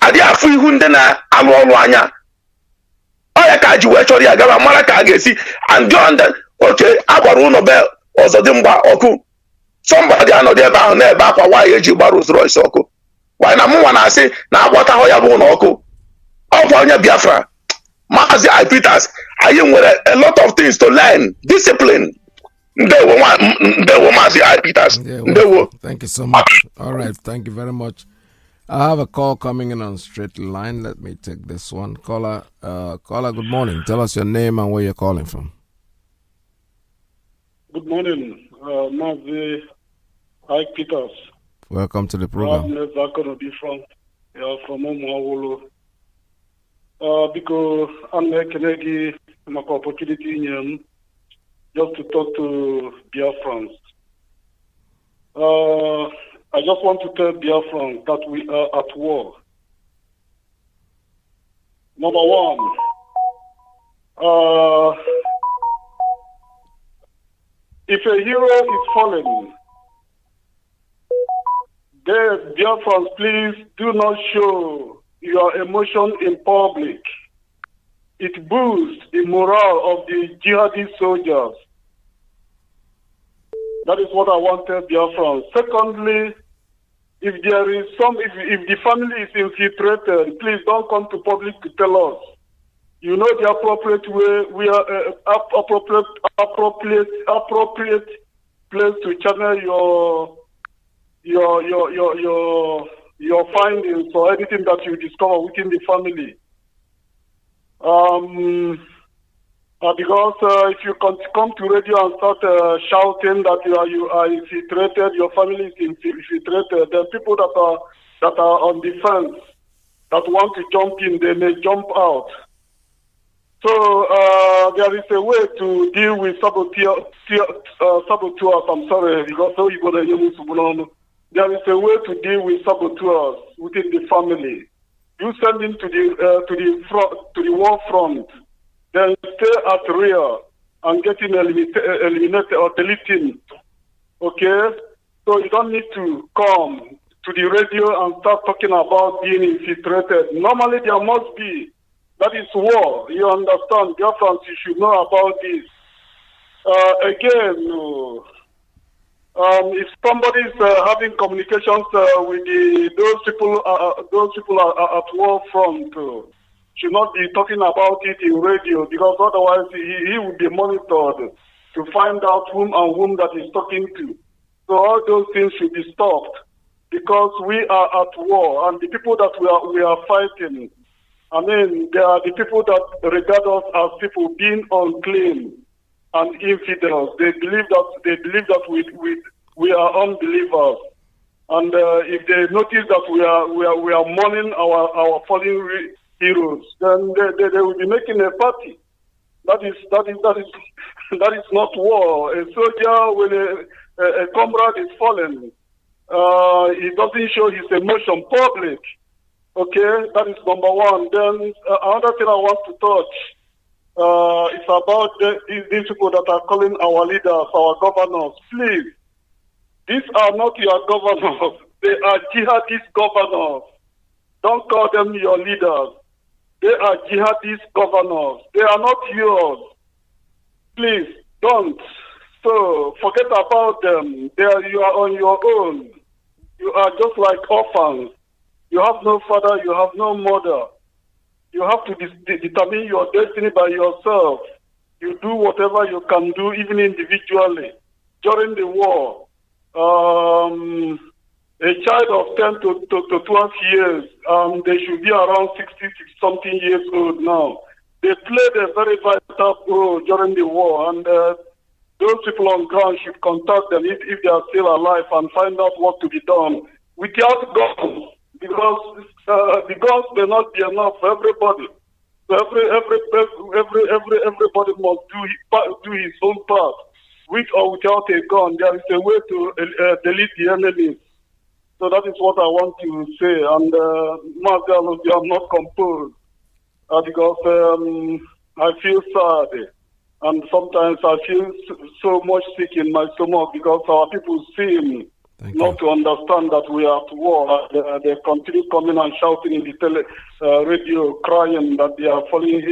adị afụ ihu ndị na-alụ ọrụ anya. Ọya ka a ji wee chọrọ ya gaba mara ka a ga-esi and oke agbara ụlọ be ọzọdimgba ọkụ. Somebody anọdụ ebe ahụ na-ebe akwa nwaanyị eji gbara Rolls Royce ọkụ. Why na mụnwa na-asị na agbọtahụ ya bụ ụlọ ọkụ. Ọkwa onye Biafra. Mazi Iyke, anyị nwere a lot of things to learn. Discipline. Ndewo Mazi Iyke. Ndewo. Thank you so much. All right, thank you very much. I have a call coming in on straight line. Let me take this one. Caller, good morning. Tell us your name and where you're calling from. Good morning, Mazi Iyke. Welcome to the program. I'm going to be from Umuawulu. Because I'm making an opportunity just to talk to Biafrans. I just want to tell Biafrans that we are at war. Number one, if a hero is fallen, then Biafrans, please do not show your emotion in public. It boosts the morale of the jihadi soldiers. That is what I want to tell Biafrans. Secondly, if the family is infiltrated, please don't come to public to tell us. You know the appropriate way, we are appropriate place to channel your findings or anything that you discover within the family. Because if you come to radio and start shouting that you are infiltrated, your family is infiltrated, then people that are on the fence, that want to jump in, they may jump out. So there is a way to deal with saboteurs. I'm sorry, because so you got to use. There is a way to deal with saboteurs within the family. You send them to the war front, then stay at rear and get him eliminated or deleted. Okay, so you don't need to come to the radio and start talking about being infiltrated. Normally there must be. That is war. You understand? Biafrans, you should know about this. If somebody is having communications with those people are at war front, should not be talking about it in radio, because otherwise he will be monitored to find out whom that is talking to. So all those things should be stopped. because we are at war, and the people that we are fighting, I mean, they are the people that regard us as people being unclean and infidels. They believe that we are unbelievers, and if they notice that we are mourning our fallen heroes, then they will be making a party. That is not war. A soldier, when a comrade is fallen, he doesn't show his emotion public. Okay, that is number one. Then another thing I want to touch is about these people that are calling our leaders, our governors. Please, these are not your governors. They are jihadist governors. Don't call them your leaders. They are jihadist governors. They are not yours. Please, don't. So forget about them. You are on your own. You are just like orphans. You have no father, you have no mother. You have to determine your destiny by yourself. You do whatever you can do, even individually. During the war, a child of 10 to 12 years, they should be around 60-something years old now. They played a very vital role during the war, and those people on ground should contact them if they are still alive and find out what to be done without guns, because the guns may not be enough for everybody. So everybody must do his own part, with or without a gun. There is a way to delete the enemies. So that is what I want to say. And Mazi, I'm not composed because I feel sad. And sometimes I feel so much sick in my stomach because our people seem not to understand that we are at war. They continue coming and shouting in the radio, crying that they are falling,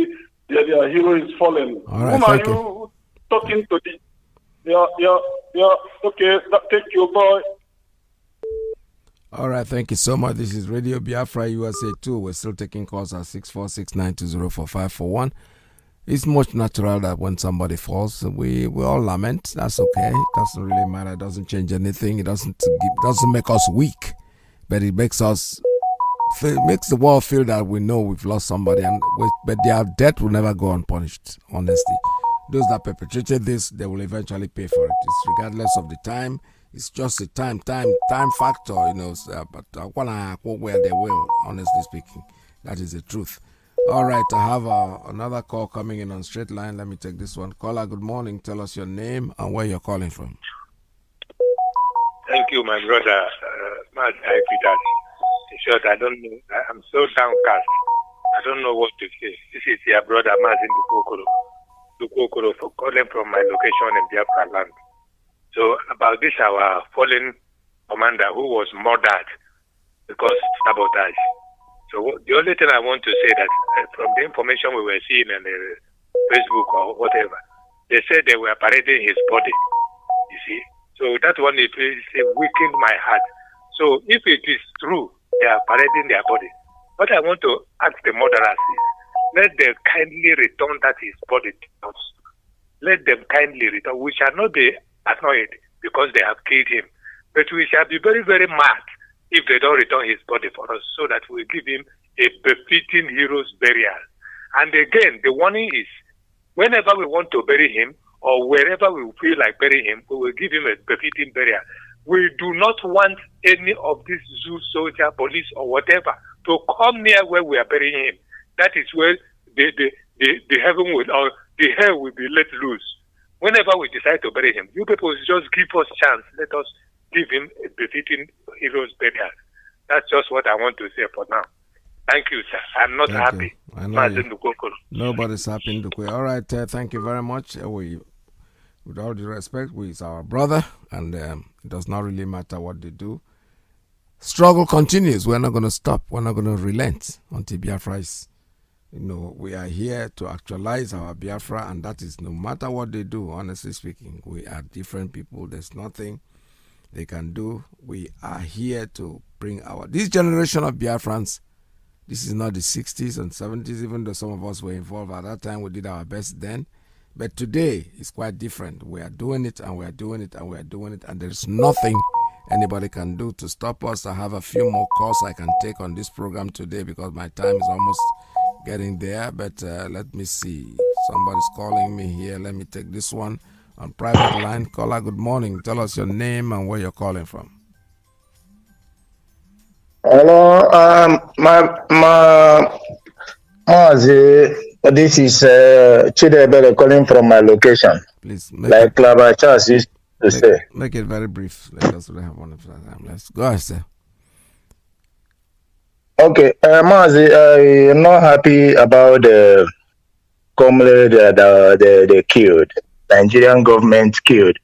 their hero is fallen. Right, Whom are you talking to? Yeah. Okay, thank you, boy. All right, thank you so much. This is Radio Biafra USA 2. We're still taking calls at 646-920-4541. It's much natural that when somebody falls, we all lament. That's okay. It doesn't really matter. It doesn't change anything. It doesn't make us weak, but it makes the world feel that we know we've lost somebody, but their death will never go unpunished. Honestly, those that perpetrated this, they will eventually pay for it. It's regardless of the time. It's just a time factor, but where they will, honestly speaking. That is the truth. All right, I have another call coming in on straight line. Let me take this one. Caller, good morning. Tell us your name and where you're calling from. Thank you, my brother, Mazi Iyke. In short, I don't know. I'm so downcast. I don't know what to say. This is your brother, Mazi Iyke, for calling from my location in Biafra land. So about this, our fallen commander who was murdered because sabotage. So the only thing I want to say that from the information we were seeing on the Facebook or whatever, they said they were parading his body. You see, so that one it weakened my heart. So if it is true, they are parading their body. What I want to ask the murderers is, let them kindly return that his body to us. Let them kindly return. We shall not be annoyed because they have killed him, but we shall be very, very mad if they don't return his body for us, so that we give him a befitting hero's burial. And again, the warning is, whenever we want to bury him, or wherever we feel like burying him, we will give him a befitting burial. We do not want any of these zoo soldier, police, or whatever to come near where we are burying him. That is where the heaven will, or the hell will be let loose. Whenever we decide to bury him, you people just give us chance. Let us give him a befitting hero's burial. That's just what I want to say for now. Thank you, sir. I'm not happy. I know nobody's happy. All right, thank you very much. With all due respect, he's our brother, and it does not really matter what they do. Struggle continues. We're not going to stop. We're not going to relent until Biafra is. We are here to actualize our Biafra, and that is no matter what they do, honestly speaking. We are different people. There's nothing they can do. We are here to bring this generation of Biafrans. This is not the 60s and 70s, even though some of us were involved at that time. We did our best then. But today is quite different. We are doing it and we are doing it and we are doing it, and there's nothing anybody can do to stop us. I have a few more calls I can take on this program today because my time is almost getting there. But let me see. Somebody's calling me here. Let me take this one on private line. Caller, good morning. Tell us your name and where you're calling from. Hello, Mazi, this is Chidebere calling from my location. Please, like Clever Charles used to say. Make it very brief. Let us have one of time. Let's go ahead, sir. Okay, Mazi, I'm not happy about the comrade they killed, Nigerian government killed.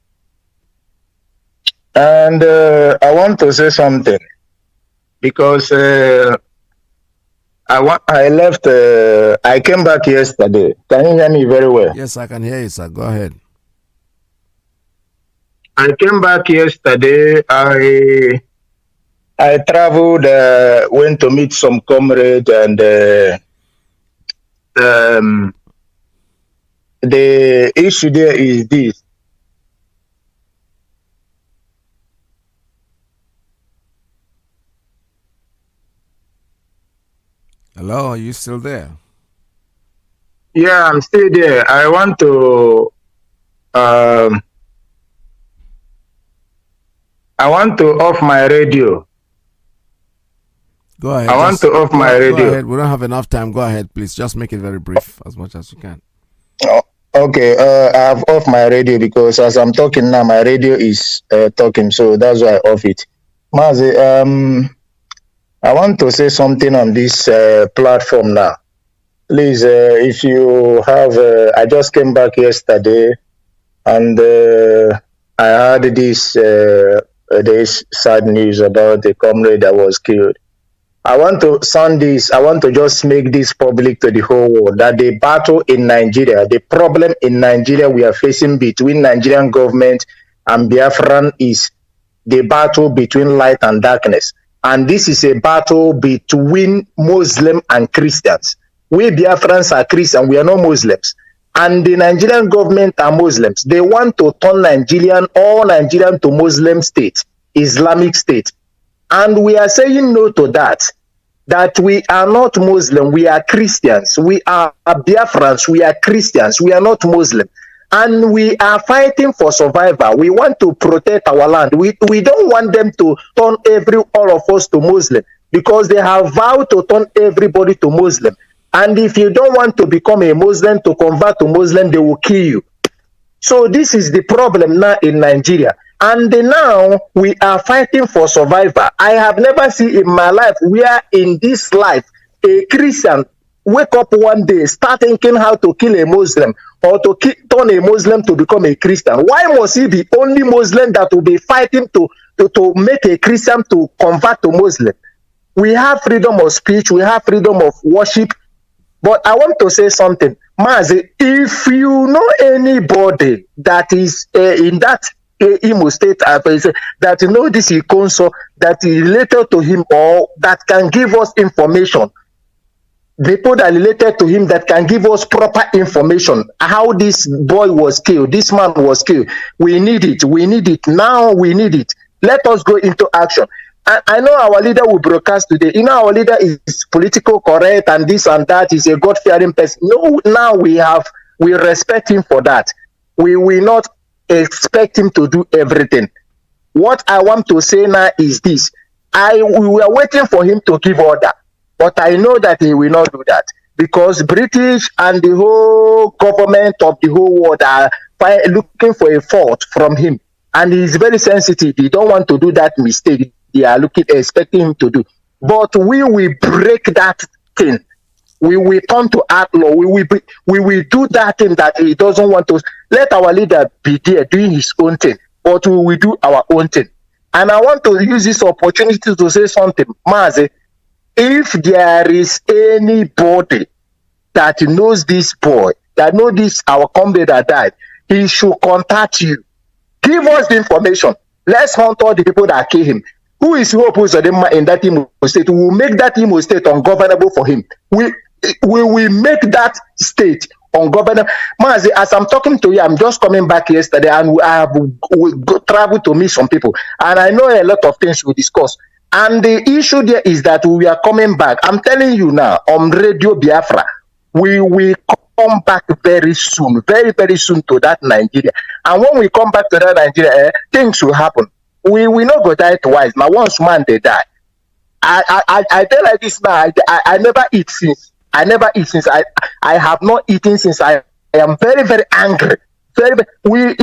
And I want to say something because I left. I came back yesterday. Can you hear me very well? Yes, I can hear you, sir. Go ahead. I came back yesterday. I traveled, went to meet some comrades, and the issue there is this. Hello, are you still there? Yeah, I'm still there. I want to off my radio. Go ahead. I want to off my radio. Go ahead. We don't have enough time. Go ahead, please. Just make it very brief, as much as you can. Oh, okay. I have off my radio because as I'm talking now, my radio is talking, so that's why I off it. Mazi, I want to say something on this platform now. Please, if you have, I just came back yesterday, and I heard this sad news about the comrade that was killed. I want to sound this, I want to just make this public to the whole world that the battle in Nigeria, the problem in Nigeria we are facing between Nigerian government and Biafran is the battle between light and darkness. And this is a battle between Muslim and Christians. We Biafrans are Christians, we are not Muslims. And the Nigerian government are Muslims. They want to turn all Nigerian to Muslim state, Islamic state. And we are saying no to that we are not Muslim, we are Christians. We are Biafrans, we are Christians, we are not Muslim. And we are fighting for survival. We want to protect our land. We don't want them to turn all of us to Muslim because they have vowed to turn everybody to Muslim. And if you don't want to become a Muslim, to convert to Muslim, they will kill you. So this is the problem now in Nigeria. And now we are fighting for survival. I have never seen in my life where in this life a Christian wake up one day, start thinking how to kill a Muslim or to turn a Muslim to become a Christian. Why must he be only Muslim that will be fighting to make a Christian to convert to Muslim? We have freedom of speech, we have freedom of worship. But I want to say something. Mazi, if you know anybody that is in that Imo state, that you know this Ikonso, that is related to him or that can give us information, people that are related to him that can give us proper information, how this boy was killed, this man was killed. We need it. We need it. Now we need it. Let us go into action. I know our leader will broadcast today. You know, our leader is political correct and this and that, is a God-fearing person. No, now we respect him for that. We will not expect him to do everything. What I want to say now is this. We were waiting for him to give order, but I know that he will not do that because British and the whole government of the whole world are looking for a fault from him. And he is very sensitive. He don't want to do that mistake they are expecting him to do. But we will break that thing. We will turn to outlaw. We will do that thing that he doesn't want to. Let our leader be there doing his own thing, but we will do our own thing. And I want to use this opportunity to say something. Mazi, if there is anybody that knows this boy, that knows this our comrade that died, he should contact you. Give us the information. Let's hunt all the people that kill him. Who is opposed to them in that Imo state? We will make that Imo state ungovernable for him. We will make that state ungovernable. Mazi, as I'm talking to you, I'm just coming back yesterday, and we traveled to meet some people, and I know a lot of things we discuss. And the issue there is that we are coming back. I'm telling you now, on Radio Biafra, we will come back very soon, very, very soon to that Nigeria. And when we come back to that Nigeria, things will happen. We not go die twice. Now, once man they die. I tell like this now. I never eat since. I never eat since. I have not eaten since. I am very, very angry. We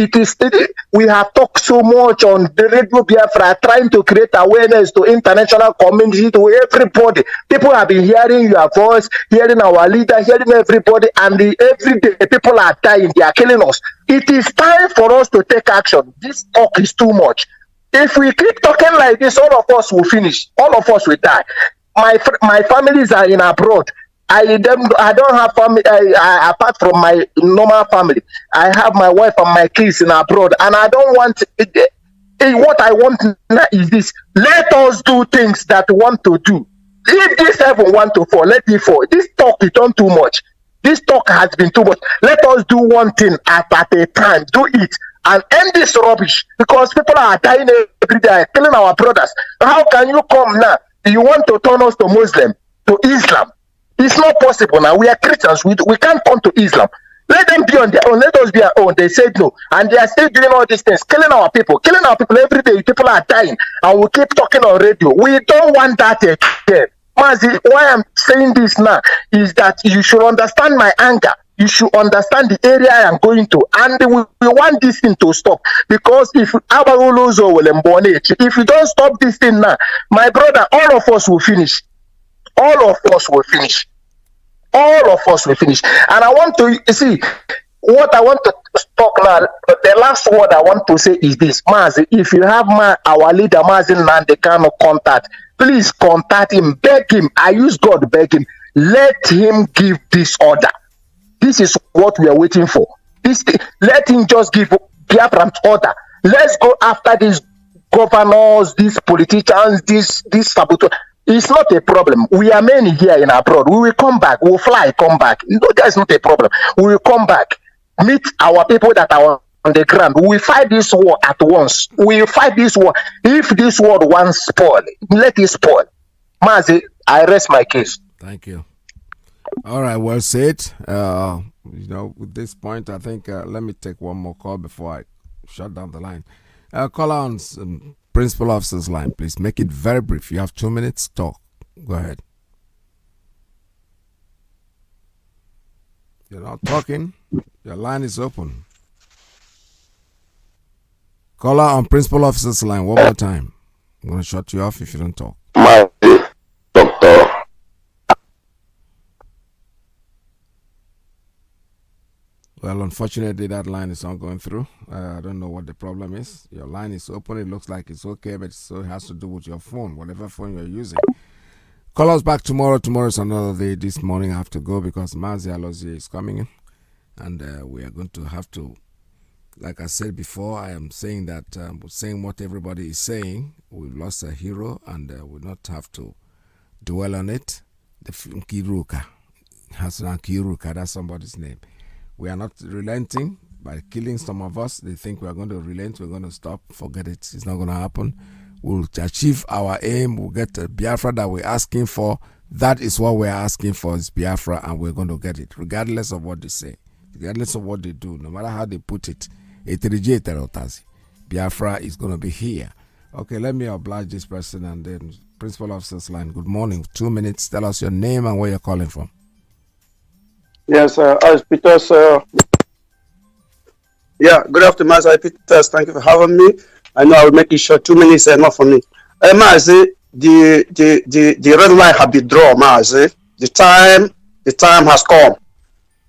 have talked so much on the Radio Biafra, trying to create awareness to international community, to everybody. People have been hearing your voice, hearing our leader, hearing everybody, and every day people are dying. They are killing us. It is time for us to take action. This talk is too much. If we keep talking like this, all of us will finish. All of us will die. My families are in abroad. I don't have family apart from my normal family. I have my wife and my kids in abroad, and I don't want. What I want now is this: let us do things that we want to do. If this heaven want to fall, let it fall. This talk is done too much. This talk has been too much. Let us do one thing at a time. Do it and end this rubbish, because people are dying every day, killing our brothers. How can you come now? You want to turn us to Muslim, to Islam? It's not possible now. We are Christians. We can't come to Islam. Let them be on their own. Let us be our own. They said no. And they are still doing all these things, killing our people every day. People are dying. And we keep talking on radio. We don't want that again. Mazi, why I'm saying this now is that you should understand my anger. You should understand the area I am going to. And we want this thing to stop. Because if you don't stop this thing now, my brother, all of us will finish. All of us will finish. All of us will finish. And I want to see what I want to talk now. The last word I want to say is this: Mazi, if you have our leader Mazi Nnamdi contact, please contact him, beg him. I use God, beg him. Let him give this order. This is what we are waiting for. Let him just give Biafra order. Let's go after these governors, these politicians, these saboteurs. It's not a problem. We are many here in abroad. We will come back. We will fly, come back. No, that's not a problem. We will come back. Meet our people that are on the ground. We will fight this war at once. We will fight this war. If this war wants spoil, let it spoil. Mazi, I rest my case. Thank you. All right, well said. With this point, I think let me take one more call before I shut down the line. Call on Principal Officer's line, please. Make it very brief. You have 2 minutes. Talk. Go ahead. You're not talking. Your line is open. Caller on Principal Officer's line one more time. I'm going to shut you off if you don't talk. Doctor. Well, unfortunately, that line is not going through. I don't know what the problem is. Your line is open. It looks like it's okay, but it has to do with your phone, whatever phone you're using. Call us back tomorrow. Tomorrow is another day. This morning I have to go because Mazi Iyke is coming in. And we are going to have to, like I said before, I am saying that, saying what everybody is saying. We've lost a hero and we'll not have to dwell on it. The Kiruka. Hassan Kiruka, that's somebody's name. We are not relenting by killing some of us. They think we are going to relent. We're going to stop. Forget it. It's not going to happen. We'll achieve our aim. We'll get the Biafra that we're asking for. That is what we're asking for, is Biafra, and we're going to get it, regardless of what they say, regardless of what they do, no matter how they put it. Biafra is going to be here. Okay, let me oblige this person and then Principal Officer's line. Good morning. 2 minutes. Tell us your name and where you're calling from. Yes, as Peters. Good afternoon, Mazi Peters. Thank you for having me. I know I will make it short. 2 minutes enough for me. Mazi, the red line have been drawn, Mazi. The time has come.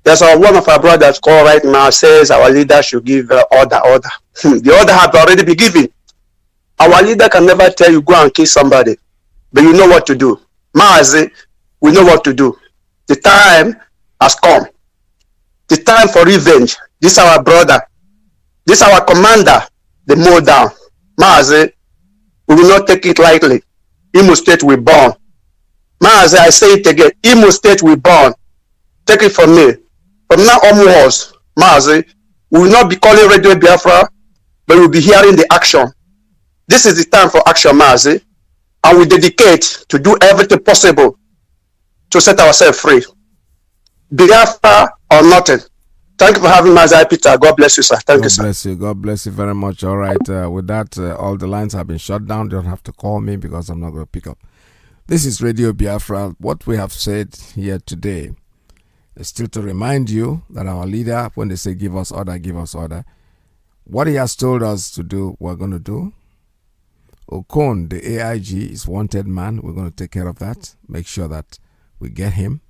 There's one of our brothers called right now, says our leader should give order. The order have already been given. Our leader can never tell you go and kill somebody, but you know what to do. Mazi, we know what to do. The time has come. The time for revenge. This is our brother. This is our commander. The mow down. Mazi, we will not take it lightly. Imo State will burn. Mazi, I say it again. Imo State will burn. Take it from me. From now onwards, Mazi, we will not be calling Radio Biafra, but we'll be hearing the action. This is the time for action, Mazi, and we dedicate to do everything possible to set ourselves free. Biafra or nothing. Thank you for having me, Mazi Peter. God bless you, sir. Thank you, sir. God bless you. God bless you very much. All right. With that, all the lines have been shut down. You don't have to call me because I'm not going to pick up. This is Radio Biafra. What we have said here today is still to remind you that our leader, when they say give us order, give us order, what he has told us to do, we're going to do. Okon, the AIG, is wanted man. We're going to take care of that. Make sure that we get him.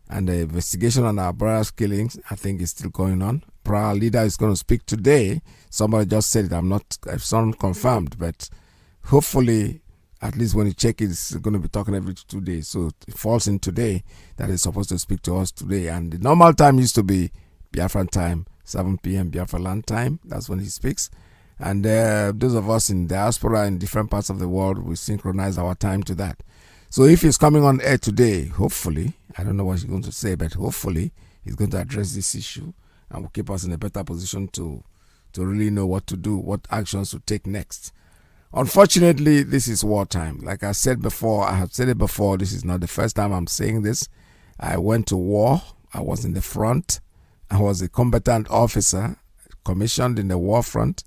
And the investigation on our brother's killings, I think, is still going on. Our leader is going to speak today. Somebody just said it. It's not confirmed, but hopefully, at least when you check it, it's going to be talking every 2 days. So it falls in today that he's supposed to speak to us today. And the normal time used to be Biafran time, 7 p.m. Biafra land time. That's when he speaks. And those of us in diaspora in different parts of the world, we synchronize our time to that. So if he's coming on air today, hopefully, I don't know what he's going to say, but hopefully he's going to address this issue and will keep us in a better position to really know what to do, what actions to take next. Unfortunately, this is wartime. Like I said before, I have said it before, this is not the first time I'm saying this. I went to war. I was in the front. I was a combatant officer commissioned in the war front.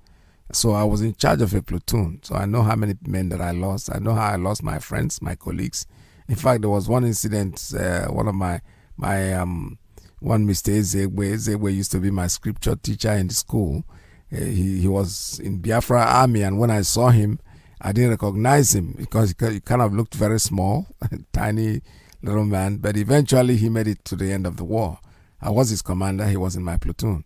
So I was in charge of a platoon. So I know how many men that I lost. I know how I lost my friends, my colleagues. In fact, there was one incident, one of my one Mr. Ezegwe used to be my scripture teacher in the school. He was in Biafra army, and when I saw him, I didn't recognize him because he kind of looked very small, tiny little man. But eventually he made it to the end of the war. I was his commander. He was in my platoon.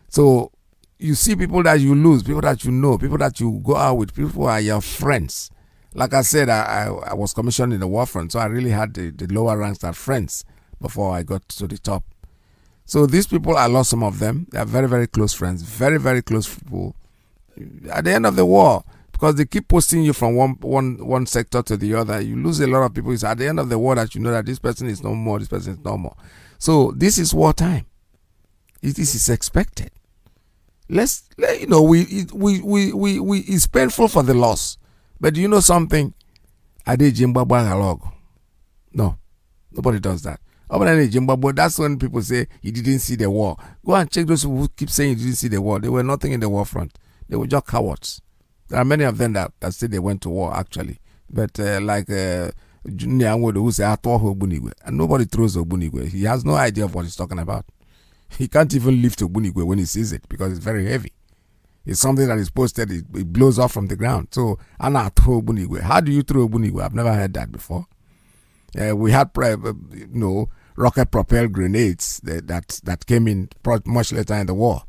So you see people that you lose, people that you know, people that you go out with, people who are your friends. Like I said, I was commissioned in the war front, so I really had the lower ranks as friends before I got to the top. So these people, I lost some of them. They are very, very close friends, very, very close people. At the end of the war, because they keep posting you from one sector to the other, you lose a lot of people. It's at the end of the war that you know that this person is no more, this person is no more. So this is wartime. This is expected. It's painful for the loss. But do you know something? No, nobody does that. That's when people say you didn't see the war. Go and check those who keep saying you didn't see the war. They were nothing in the war front. They were just cowards. There are many of them that say they went to war actually. But like Junior who say and nobody throws Obunigwe. He has no idea of what he's talking about. He can't even lift Obunigwe when he sees it because it's very heavy. It's something that is posted, it blows off from the ground. So, Anna throw Obunigwe. How do you throw Obunigwe? I've never heard that before. We had, rocket-propelled grenades that came in much later in the war.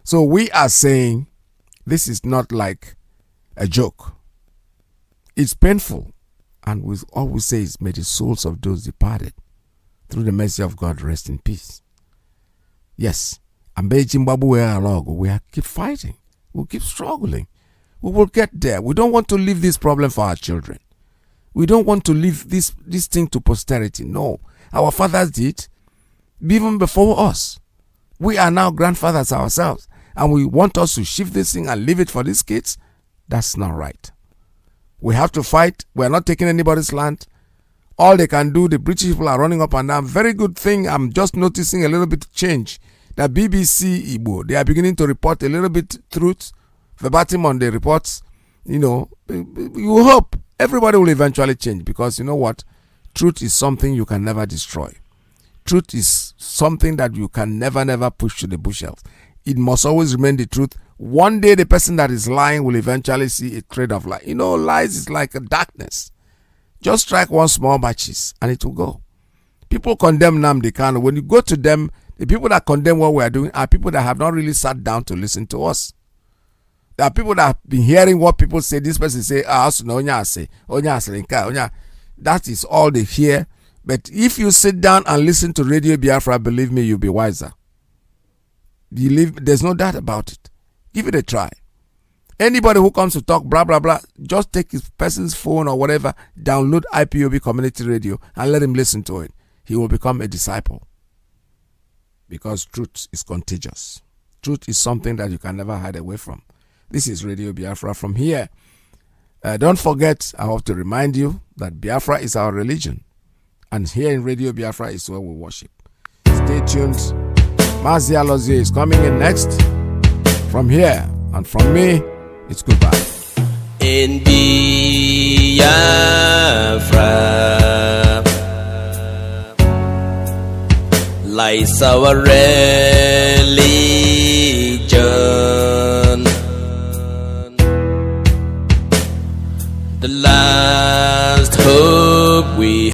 So we are saying this is not like a joke. It's painful. And all we say is, may the souls of those departed through the mercy of God rest in peace. Yes, we keep fighting. We'll keep struggling. We will get there. We don't want to leave this problem for our children. We don't want to leave this thing to posterity. No. Our fathers did, even before us. We are now grandfathers ourselves. And we want us to shift this thing and leave it for these kids. That's not right. We have to fight. We're not taking anybody's land. All they can do, the British people are running up and down. Very good thing. I'm just noticing a little bit of change. The BBC Igbo, they are beginning to report a little bit truth, verbatim on the reports. You hope everybody will eventually change because you know what? Truth is something you can never destroy. Truth is something that you can never push to the bushels. It must always remain the truth. One day the person that is lying will eventually see a trade of lie. Lies is like a darkness. Just strike one small matches and it will go. People condemn Nnamdi Kanu. When you go to them, the people that condemn what we are doing are people that have not really sat down to listen to us. There are people that have been hearing what people say. This person say, that is all they hear. But if you sit down and listen to Radio Biafra, believe me, you'll be wiser. There's no doubt about it. Give it a try. Anybody who comes to talk blah blah blah, just take his person's phone or whatever, download IPOB community radio and let him listen to it. He will become a disciple. because truth is contagious. Truth is something that you can never hide away from. This is Radio Biafra from here. Don't forget, I have to remind you that Biafra is our religion. And here in Radio Biafra is where we worship. Stay tuned. Mazi Iyke is coming in next. From here and from me, it's goodbye. In Biafra lies our religion, the last hope we